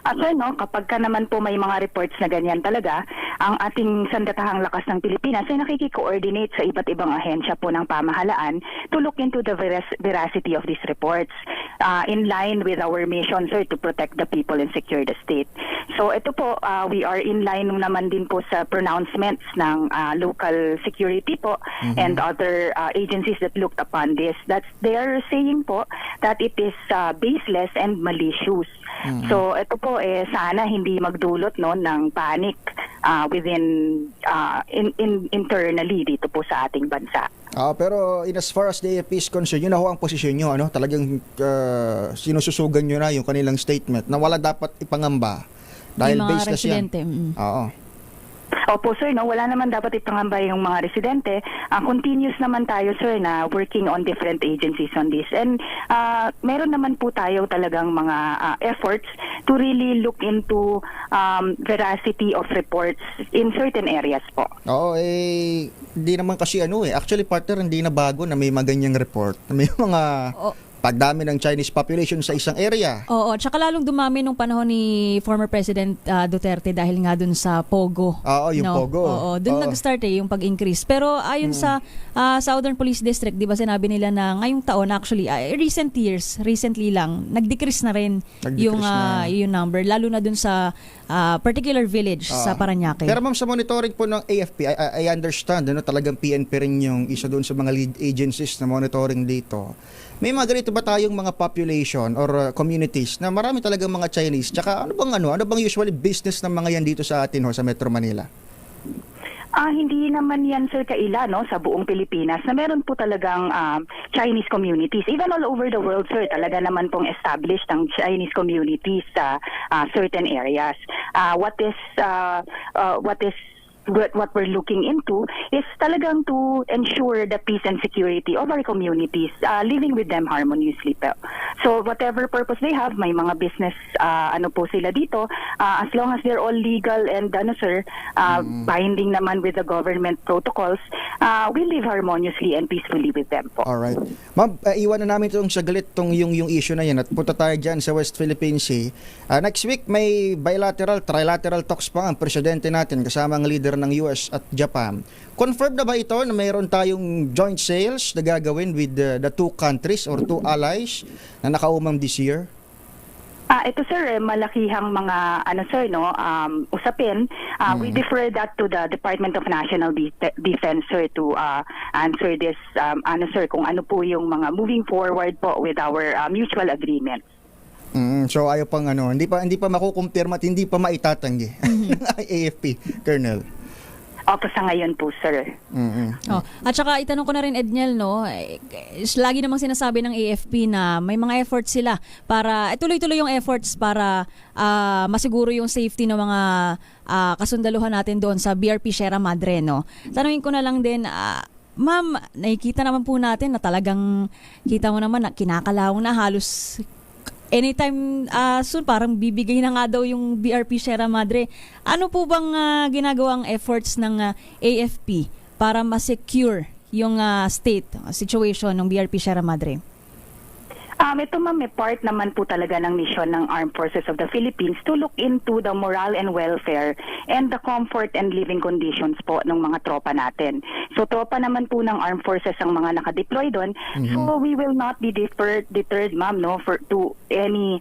Sir, kapag ka naman po may mga reports na ganyan talaga, ang ating Sandatahang Lakas ng Pilipinas ay nakiki-coordinate sa iba't ibang ahensya po ng pamahalaan to look into the veracity of these reports in line with our mission, sir, to protect the people and secure the state. So ito po, we are in line naman din po sa pronouncements ng local security po and other agencies that looked upon this. They are saying po that it is baseless and malicious. So ito po sana hindi magdulot ng panic within internally dito po sa ating bansa. Pero in as far as the AFP is concerned, yun na ho ang posisyon nyo. Ano? Talagang sinususugan nyo na yung kanilang statement na wala dapat ipangamba dahil Yung mga based na siya. residente. Oo. Opo, sir, no, wala naman dapat ipangamba yung mga residente. Continuous naman tayo, sir, na working on different agencies on this. And meron naman po tayo talagang mga efforts to really look into veracity of reports in certain areas po. Oo, hindi naman kasi actually partner, hindi na bago na may mga ganyang report. May mga pagdami ng Chinese population sa isang area. Oo, tsaka lalong dumami nung panahon ni former President Duterte dahil nga dun sa Pogo. Oo, yung Pogo. Oo, dun nag-start yung pag-increase. Pero ayon sa Southern Police District, di ba sinabi nila na ngayong taon, actually, recently lang, nag-decrease na rin yung number, lalo na dun sa particular village sa Parañaque. Pero ma'am, sa monitoring po ng AFP, I understand, talagang PNP rin yung isa doon sa mga lead agencies na monitoring dito. May mga ganito ba tayong mga population or communities na marami talagang mga Chinese? Tsaka ano bang usually business ng mga yan dito sa atin sa Metro Manila? Hindi naman yan, sir, kaila, no, sa buong Pilipinas na meron po talagang Chinese communities. Even all over the world, sir, talaga naman pong established ang Chinese communities sa certain areas. What we're looking into is talagang to ensure the peace and security of our communities, living with them harmoniously. So whatever purpose they have, may mga business po sila dito, as long as they're all legal and binding naman with the government protocols, we live harmoniously and peacefully with them po. Alright. Ma'am, iwan na namin itong saglit yung issue na yan at punta tayo dyan sa West Philippine Sea. Next week may trilateral talks pa ang presidente natin kasama ang leader ng US at Japan. Confirmed na ba ito na mayroon tayong joint sales na gagawin with the two countries or two allies na nakaumam this year? Ito, sir, malakihang mga usapin. We defer that to the Department of National Defense, sir, to answer this kung ano po yung mga moving forward po with our mutual agreement. So ayaw pang hindi pa makukumpirma at hindi pa maitatanggi ng AFP, Colonel. Opo, sa ngayon po, sir. At saka itanong ko na rin, Edniel, lagi namang sinasabi ng AFP na may mga efforts sila para tuloy-tuloy yung efforts para masiguro yung safety ng mga kasundaluhan natin doon sa BRP Sierra Madre, no? Tanungin ko na lang din, ma'am, nakikita naman po natin na talagang kita mo naman na kinakalawang na halos anytime soon, parang bibigay na nga daw yung BRP Sierra Madre. Ano po bang ginagawang efforts ng AFP para ma-secure yung situation ng BRP Sierra Madre? Ito, ma'am, may part naman po talaga ng mission ng Armed Forces of the Philippines to look into the morale and welfare and the comfort and living conditions po ng mga tropa natin. So, tropa naman po ng Armed Forces ang mga nakadeploy doon. So, we will not be deterred, ma'am, to any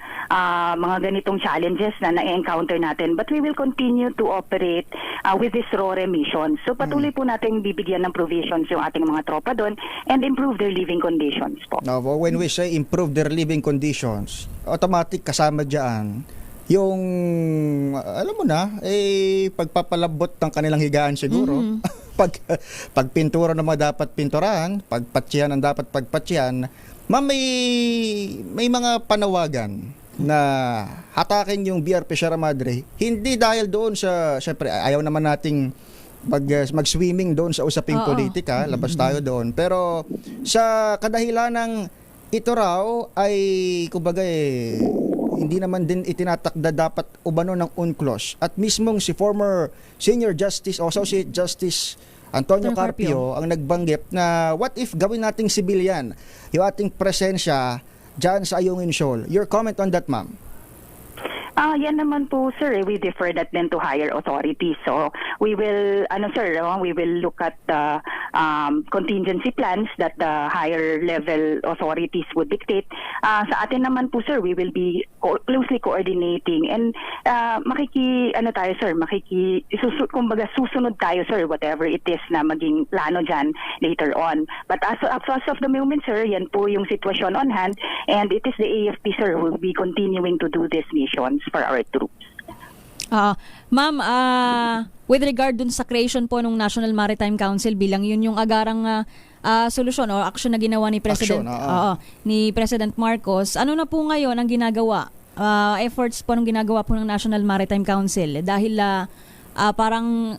mga ganitong challenges na na-encounter natin. But we will continue to operate with this RORE mission. So, patuloy po natin bibigyan ng provisions yung ating mga tropa doon and improve their living conditions po. Now, when we say improve their living conditions, automatic kasama dyan yung, alam mo na, pagpapalabot ng kanilang higaan siguro. Pagpintura na mga dapat pinturahan, pagpatsyan ang dapat pagpatsyan. Ma'am, may mga panawagan na hatakin yung BRP Sierra Madre, hindi dahil doon sa, syempre, ayaw naman nating mag-swimming doon sa usaping politika, labas tayo doon. Pero sa kadahilan ng ito raw ay kumbaga hindi naman din itinatakda dapat umano ng UNCLOS at mismong si former Senior Justice o Associate Justice Antonio Carpio ang nagbanggit na what if gawin nating civilian yung ating presensya dyan sa Ayungin Shoal. Your comment on that, ma'am? Yan naman po, sir, we defer that then to higher authorities. So we will, we will look at the contingency plans that the higher level authorities would dictate. Sa atin naman po, sir, we will be closely coordinating and susunod tayo, sir, whatever it is na maging plano dyan later on. But as of the moment, sir, yan po yung sitwasyon on hand, and it is the AFP, sir, who will be continuing to do these missions for our troops. Ma'am, with regard dun sa creation po ng National Maritime Council bilang yun yung agarang solusyon o aksyon na ginawa ni President ni President Marcos. Ano na po ngayon ang ginagawa? Efforts po ng ginagawa po ng National Maritime Council dahil parang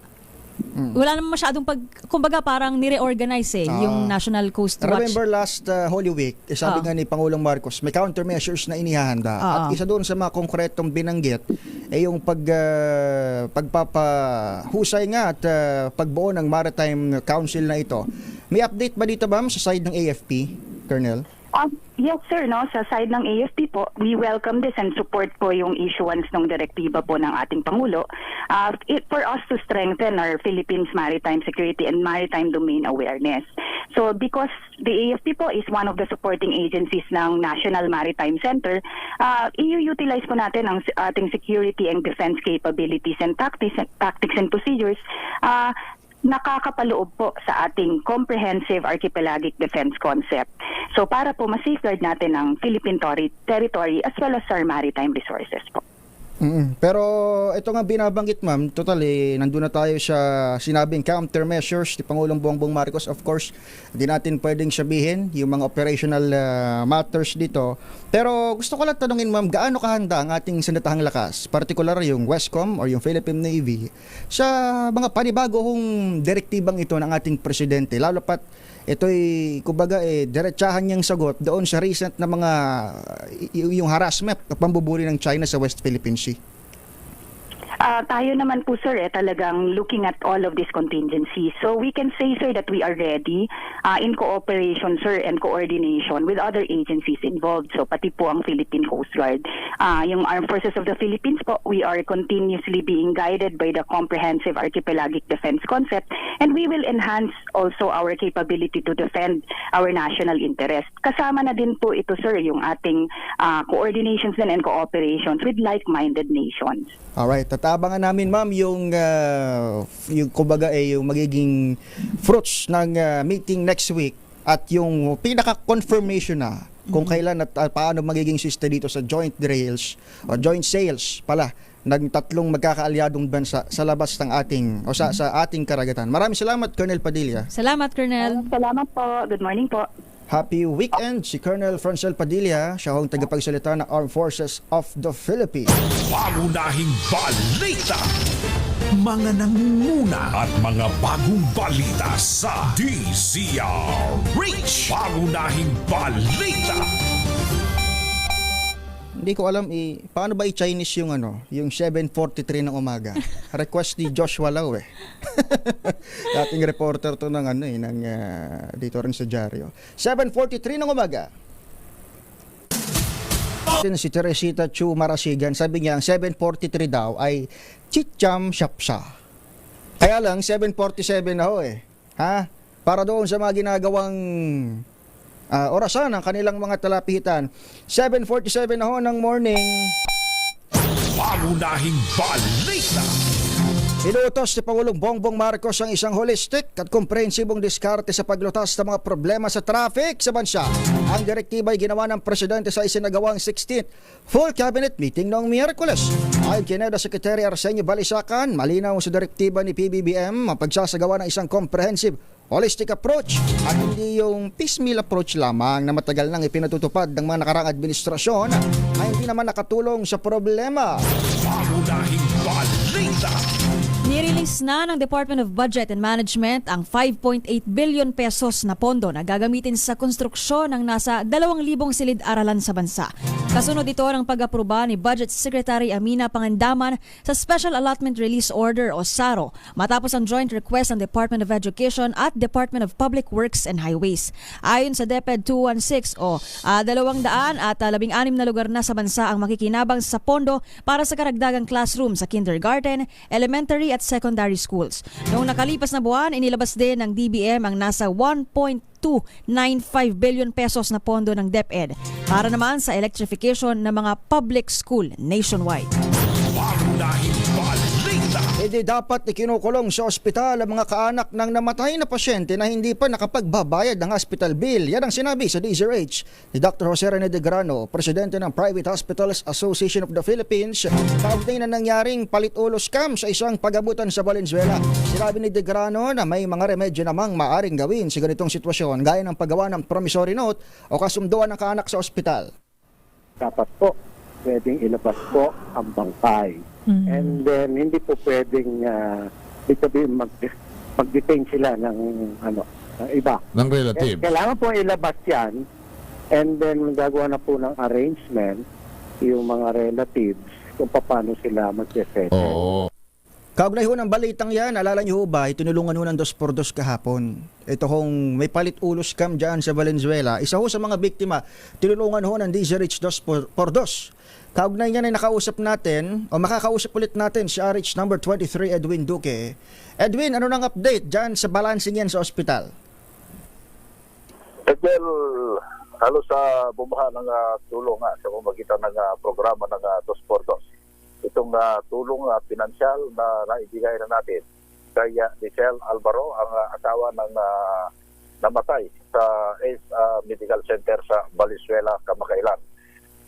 wala naman masyadong kumbaga parang nire-organize yung National Coast Watch. Remember last Holy Week, sabi nga ni Pangulong Marcos, may countermeasures na inihahanda. At isa doon sa mga konkretong binanggit ay yung pagpapahusay nga at pagbuo ng Maritime Council na ito. May update ba dito, ma'am, sa side ng AFP, Colonel? Yes, sir. No? Sa side ng AFP po, we welcome this and support po yung issuance ng direktiba po ng ating Pangulo for us to strengthen our Philippines maritime security and maritime domain awareness. So because the AFP po is one of the supporting agencies ng National Maritime Center, i-utilize po natin ang ating security and defense capabilities and tactics and procedures nakakapaloob po sa ating comprehensive archipelagic defense concept. So para po ma-safeguard natin ang Philippine territory as well as our maritime resources po. Pero ito nga binabanggit, ma'am, totally nandun na tayo sa sinabing countermeasures ni Pangulong Bongbong Marcos. Of course, hindi natin pwedeng sabihin yung mga operational matters dito. Pero gusto ko lang tanungin, ma'am, gaano kahanda ang ating sandatahang lakas, particular yung Westcom or yung Philippine Navy, sa mga panibagong direktibang ito ng ating presidente, lalo pat ito'y kumbaga diretsahan niyang sagot doon sa recent na mga yung harassment at pambubuli ng China sa West Philippine Sea. Tayo naman po, sir, talagang looking at all of these contingencies. So we can say, sir, that we are ready in cooperation, sir, and coordination with other agencies involved. So pati po ang Philippine Coast Guard. Yung Armed Forces of the Philippines po, we are continuously being guided by the comprehensive archipelagic defense concept, and we will enhance also our capability to defend our national interest. Kasama na din po ito, sir, yung ating coordinations and cooperations with like-minded nations. Alright, tatabangan namin, ma'am, yung kumbaga yung magiging fruits ng meeting next week at yung pinaka-confirmation na kung kailan at paano magiging system dito sa joint drills o joint sales pala ng tatlong magkakaalyadong bansa sa labas ng ating o sa ating karagatan. Maraming salamat, Colonel Padilla. Salamat, Colonel. Salamat po. Good morning po. Happy weekend si Colonel Francel Padilla, siya ang tagapagsalita ng Armed Forces of the Philippines. Pangunahing balita, mga nangunguna at mga bagong balita sa DZRH. Pangunahing balita. Hindi ko alam paano ba i-Chinese yung yung 7:43 ng umaga. Request ni Joshua Lau Dating reporter to ng dito rin sa dyaryo. 7:43 ng umaga. Si Teresita Chu Marasigan, sabi niya ang 7:43 daw ay chicham shapsa. Kaya lang 7:47 na ho Ha? Para doon sa mga ginagawang orasan ng kanilang mga talapitan. 7:47 na ho ng morning. Pangunahing balita. Inuutos ni Pangulong Bongbong Marcos ang isang holistic at komprehensibong diskarte sa paglutas ng mga problema sa traffic sa bansa. Ang direktiba ay ginawa ng Presidente sa isinagawang 16th full cabinet meeting noong Miyerkules. Ayon kay NEDA Secretary Arsenio Balisacan, malinaw sa direktiba ni PBBM ang pagsasagawa ng isang comprehensive holistic approach at hindi yung piecemeal approach lamang na matagal nang ipinatutupad ng mga nakaraang administrasyon ay hindi naman nakatulong sa problema. Pangunahing balita. Nirelease na ng Department of Budget and Management ang 5.8 billion pesos na pondo na gagamitin sa konstruksyon ng nasa 2,000 silid-aralan sa bansa. Kasunod ito ng pag-aproba ni Budget Secretary Amina Pangandaman sa Special Allotment Release Order o SARO matapos ang joint request ng Department of Education at Department of Public Works and Highways. Ayon sa DepEd 216 216 na lugar na sa bansa ang makikinabang sa pondo para sa karagdagang classroom sa kindergarten, elementary at secondary schools. Noong nakalipas na buwan, inilabas din ng DBM ang nasa 1.295 billion pesos na pondo ng DepEd para naman sa electrification ng mga public school nationwide. Pangunahing balita. Hindi dapat ikinukulong sa ospital ang mga kaanak ng namatay na pasyente na hindi pa nakapagbabayad ng hospital bill. Yan ang sinabi sa DZRH ni Dr. Jose Rene de Grano, presidente ng Private Hospitals Association of the Philippines, kaugnay na nangyaring palit-ulo scam sa isang pag-abutan sa Valenzuela. Sinabi ni de Grano na may mga remedyo namang maaring gawin sa ganitong sitwasyon gaya ng paggawa ng promissory note o kasunduan ng kaanak sa ospital. Dapat po pwedeng ilabas po ang bangkay. And then hindi po pwedeng mag-detain sila ng iba. Ng relative. Kailangan po ilabas yan and then gagawa na po ng arrangement yung mga relatives kung paano sila mag-settle. Oo. Kaugnay ho ng balitang yan, alala niyo ho ba, itinulungan ho ng 2x2 kahapon. Ito hong may palit-ulo scam dyan sa Valenzuela. Isa ho sa mga biktima, tinulungan ho ng DZRH 2x2. Kaugnay niyan ay nakausap natin, o makakausap ulit natin si RH number 23, Edwin Duque. Edwin, ano nang update dyan sa balancing yan sa ospital? Well, halos sa bumaha ng tulong sa pamagitan ng programa ng 2x2. Itong tulong pinansyal na naibigay na natin kay Michelle Alvaro, ang asawa ng namatay sa ACE Medical Center sa Valenzuela, Kamakailan.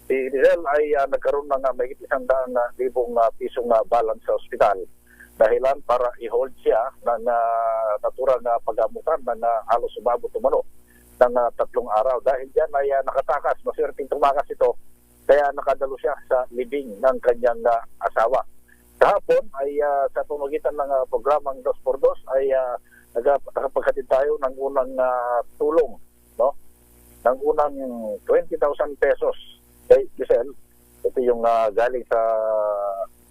Si Michelle ay nagkaroon ng may 100,000 pisong balance sa ospital dahilan para i-hold siya ng naturang pagamutan ng halos umabot umano ng 3 araw. Dahil dyan ay nakatakas, maswerteng tumakas ito, kaya nakadalo siya sa libing ng kanyang asawa. Kahapon ay sa pamagitan ng programang 2x2 ay nakapaghatid tayo ng unang tulong, no? Ng unang 20,000 pesos kay Giselle. Ito yung galing sa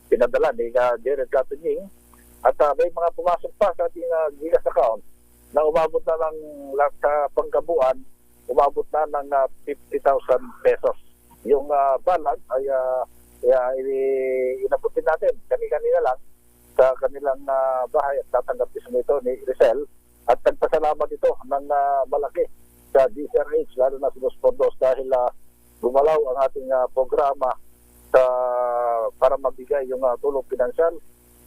pinadala ni Jared Catunying. At may mga pumasok pa sa ating Gigas account na umabot na lang sa pangkabuan, umabot na ng 50,000 pesos. Yung balance ay inabutin natin kanina lang sa kanilang bahay at tatanggap mismo ito ni Rizal. At nagpasalamat ito ng malaki sa DZRH, lalo na sa 2x2 dahil gumalaw ang ating programa para mabigay yung tulong pinansyal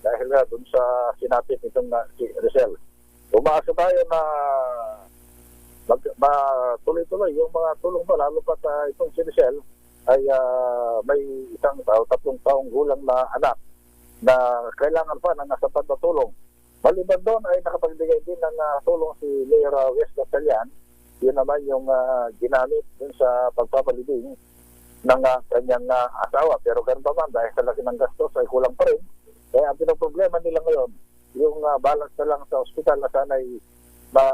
dahil dun sa sinapit nitong si Rizal. Umaasa tayo na tuloy-tuloy yung mga tulong pa, lalo pa itong si Rizal ay may 1 taon, 3 taong gulang na anak na kailangan pa ng nasapat na tulong. Maliban doon ay nakapagbigay din ng tulong si Mayor West Gatalian. Yun naman yung ginamit dun sa pagpapalibing ng kanyang asawa. Pero ganun pa man, dahil sa laki ng gastos ay kulang pa rin. Kaya ang pinoproblema nila ngayon, yung balance na lang sa ospital na sana'y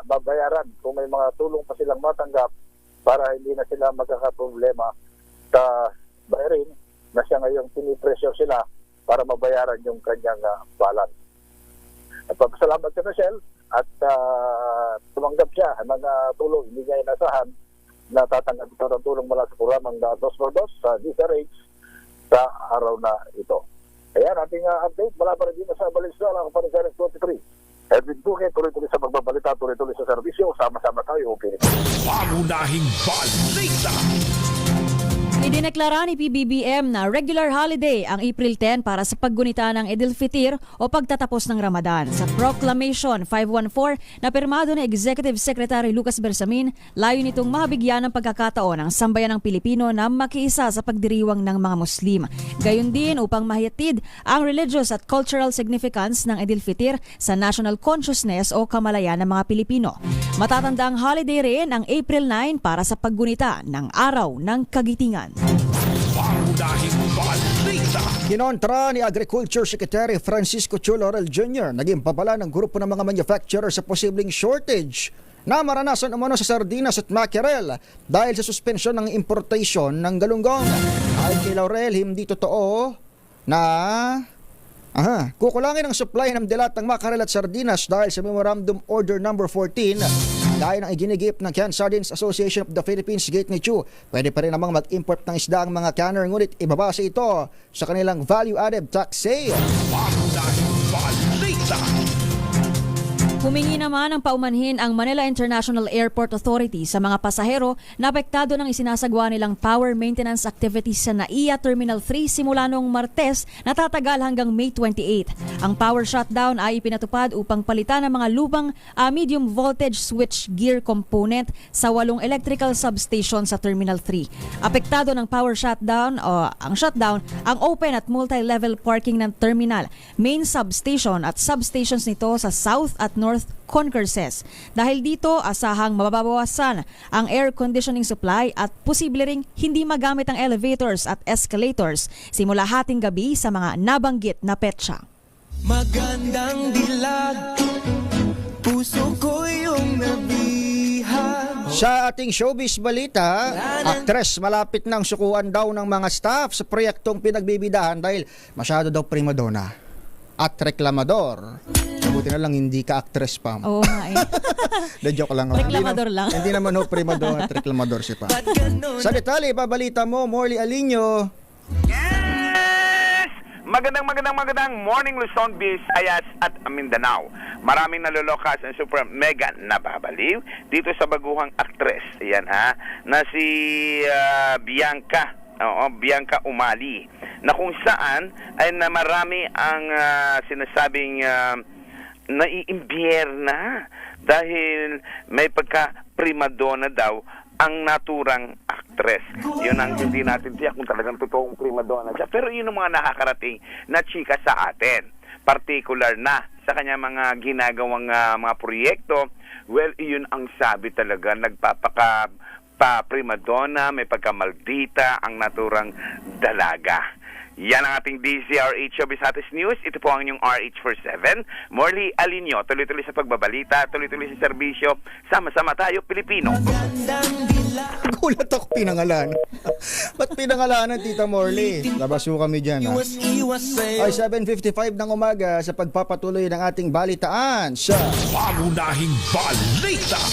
mabayaran kung may mga tulong pa silang matanggap para hindi na sila magkakaproblema sa bayarin na siya ngayong pinipressure sila para mabayaran yung kanyang balance. At papasalamat si Michelle at tumanggap siya ng tulong, hindi niya inasahan na tatanggap ito ng tulong mula sa programang 2x2 sa DZRH sa araw na ito. Ayan, ating update mula pa rin dito sa Valenzuela, ang Panisares 23. Edwin Duque, tuloy-tuloy sa pagbabalita, tuloy-tuloy sa serbisyo, sama-sama tayo. Pangunahing balita. Idineklara ni PBBM na regular holiday ang April 10 para sa paggunita ng Eid al-Fitr o pagtatapos ng Ramadan. Sa Proclamation 514 na pirmado ni Executive Secretary Lucas Bersamin, layo nitong mabigyan ng pagkakataon ang sambayan ng Pilipino na makiisa sa pagdiriwang ng mga Muslim. Gayon din upang mahihatid ang religious at cultural significance ng Eid al-Fitr sa national consciousness o kamalayan ng mga Pilipino. Matatandang holiday rin ang April 9 para sa paggunita ng Araw ng Kagitingan. Pangunahing balita. Kinontra ni Agriculture Secretary Francisco Chu Laurel Jr. naging babala ng grupo ng mga manufacturer sa posibleng shortage na maranasan umano sa sardinas at mackerel dahil sa suspensyon ng importation ng galunggong. Ayon kay Laurel, hindi totoo na kukulangin ang supply ng dilatang mackerel at sardinas dahil sa Memorandum Order Number 14 dahil ang iginigip ng Canned Sardines Association of the Philippines Gate ni Chu. Pwede pa rin namang mag-import ng isda ang mga canner, ngunit ibabase ito sa kanilang value-added tax sale. Pangunahing balita. Humingi naman ng paumanhin ang Manila International Airport Authority sa mga pasahero na apektado ng isinasagawa nilang power maintenance activities sa NAIA Terminal 3 simula noong Martes na tatagal hanggang May 28. Ang power shutdown ay ipinatupad upang palitan ang mga lubang medium voltage switch gear component sa 8 electrical substation sa Terminal 3. Apektado ng power shutdown ang open at multi-level parking ng terminal, main substation at substations nito sa South at North concourses. Dahil dito, asahang mababawasan ang air conditioning supply at posible ring hindi magamit ang elevators at escalators simula hating gabi sa mga nabanggit na petsa. Magandang dilag, puso ko yung nabihag. Sa ating showbiz balita, aktres malapit nang sukuan daw ng mga staff sa proyektong pinagbibidahan dahil masyado daw primadona at reklamador. Buti na lang hindi ka actress, Pam. Oo nga eh. De joke lang. Reklamador lang. Hindi naman ho primadona at reklamador si Pam. Sa detalye, babalita mo, Morley Alinio. Magandang morning Luzon, Visayas at Mindanao. Maraming nalulokas ang super mega nababaliw dito sa baguhang aktres. Ayan ha, na si Bianca. Bianca Umali, na kung saan ay na marami ang sinasabing naiimbierna dahil may pagka-primadona daw ang naturang aktres. Yun ang hindi natin tiyak kung talagang totoong primadona siya. Pero yun ang mga nakakarating na chika sa atin. Particular na sa kanya mga ginagawang mga proyekto. Well, yun ang sabi talaga. Primadona, may pagkamaldita ang naturang dalaga. Yan ang ating DZRH Showbiz Hottest News. Ito po ang inyong RH47. Morley Alinio, tuloy-tuloy sa pagbabalita, tuloy-tuloy sa serbisyo. Sama-sama tayo, Pilipino. Gulat ako pinangalan. Ba't pinangalanan, Tita Morley? Labaso kami dyan, ha? Ay, 7:55 ng umaga sa pagpapatuloy ng ating balitaan sa Pangunahing Balita.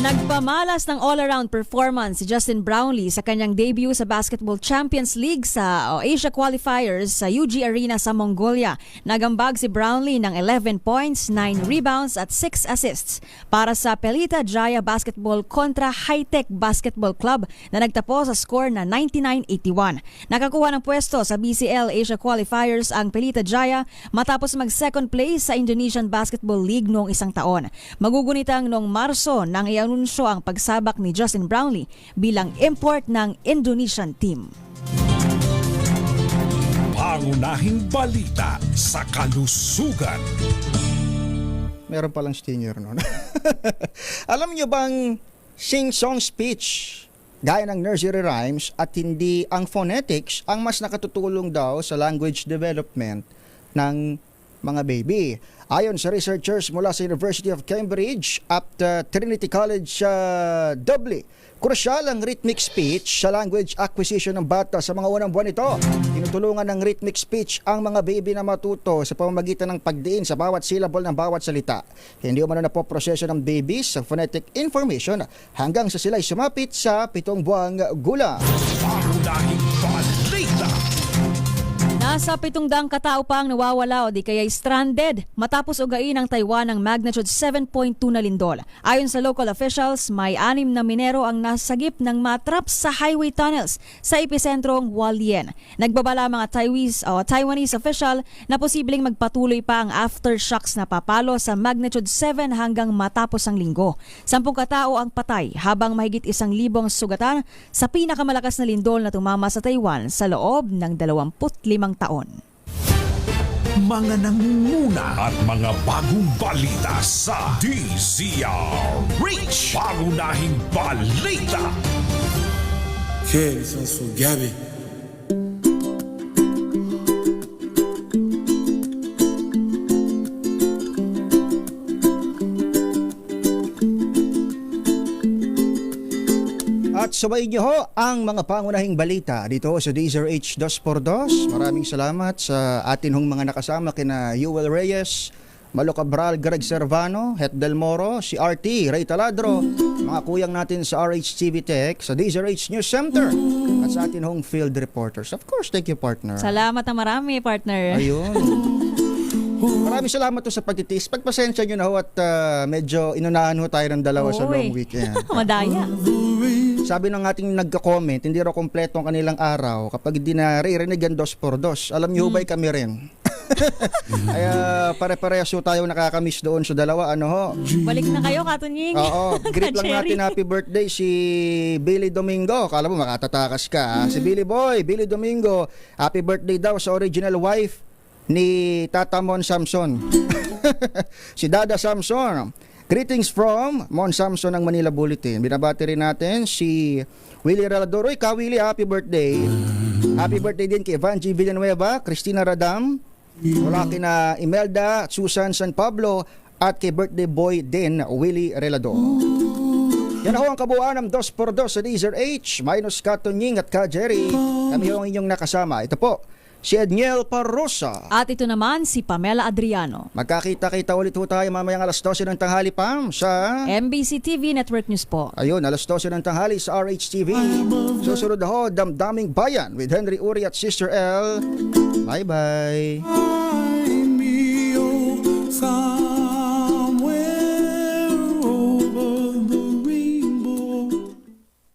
Nagpamalas ng all-around performance si Justin Brownlee sa kanyang debut sa Basketball Champions League sa Asia Qualifiers sa UG Arena sa Mongolia. Nagambag si Brownlee ng 11 points, 9 rebounds at 6 assists para sa Pelita Jaya Basketball kontra High-Tech Basketball Club na nagtapos sa score na 99-81. Nakakuha ng pwesto sa BCL Asia Qualifiers ang Pelita Jaya matapos mag-second place sa Indonesian Basketball League noong isang taon. Magugunitang noong Marso nang anunsyo ang pagsabak ni Justin Brownlee bilang import ng Indonesian team. Pangunahing balita sa kalusugan. Meron palang stinger noon. Alam niyo bang sing-song speech gaya ng nursery rhymes at hindi ang phonetics ang mas nakatutulong daw sa language development ng mga baby. Ayon sa researchers mula sa University of Cambridge at Trinity College Dublin, krusyal ang rhythmic speech sa language acquisition ng bata sa mga unang buwan ito. Tinutulungan ng rhythmic speech ang mga baby na matuto sa pamamagitan ng pagdiin sa bawat syllable ng bawat salita. Hindi umano na po proseso ng babies sa phonetic information hanggang sa sila'y sumapit sa 7 buwang gulang. Pangunahing balita. Nasa 700 katao pa ang nawawala o di kaya stranded matapos ugain ng Taiwan ng magnitude 7.2 na lindol. Ayon sa local officials, may 6 na minero ang nasagip ng matrap sa highway tunnels sa episentrong Hualien. Nagbabala mga Taiwanese official na posibleng magpatuloy pa ang aftershocks na papalo sa magnitude 7 hanggang matapos ang linggo. 10 katao ang patay habang mahigit 1,000 sugatan sa pinakamalakas na lindol na tumama sa Taiwan sa loob ng 25 taon. Mga nangunguna at mga bagong balita sa DZRH. Pangunahing balita. Que son su Gabi. At subayin niyo ho ang mga pangunahing balita dito sa DZRH 2x2. Maraming salamat sa atin hong mga nakasama kina Yuel Reyes, Malo Cabral, Greg Servano, Het Del Moro, si RT, Ray Taladro, mga kuyang natin sa RH TV Tech, sa DZRH News Center, at sa atin hong field reporters. Of course, thank you, partner. Salamat na marami, partner. Ayun. Maraming salamat po sa pagtitiis. Pagpasensya nyo na ho at medyo inunahan ho tayo ng dalawa sa long weekend. Madaya. Sabi ng ating nagka-comment, hindi raw kompleto ang kanilang araw kapag hindi naririnig ang 2x2. Alam niyo ba'y kami rin? Kaya pare-parehas ho tayo nakakamiss doon sa dalawa. Ano ho? Balik na kayo, Katunying. Oo, greet lang natin happy birthday si Billy Domingo. Kala mo makatatakas ka. Si Billy Boy, Billy Domingo, happy birthday daw sa original wife ni Tata Mon Samson. Si Dada Samson. Greetings from Mon Samson ng Manila Bulletin. Binabati rin natin si Willie Relador. Uy, Willie, happy birthday. Happy birthday din kay Vanji Villanueva, Christina Radam, wala kina Imelda, Susan San Pablo, at kay birthday boy din, Willie Relador. Yan ho ang kabuuan ng 2x2 sa DZRH, minus Katunying at Ka Jerry. Kami ho ang inyong nakasama. Ito po, si Edniel Parrosa. At ito naman si Pamela Adriano. Magkakita-kita ulit ho tayo mamayang alas 12 ng tanghali, Pam, sa MBC TV Network News po. Ayun, alas 12 ng tanghali sa RHTV. Susunod na ho, Damdaming Bayan with Henry Uri at Sister L. Bye-bye.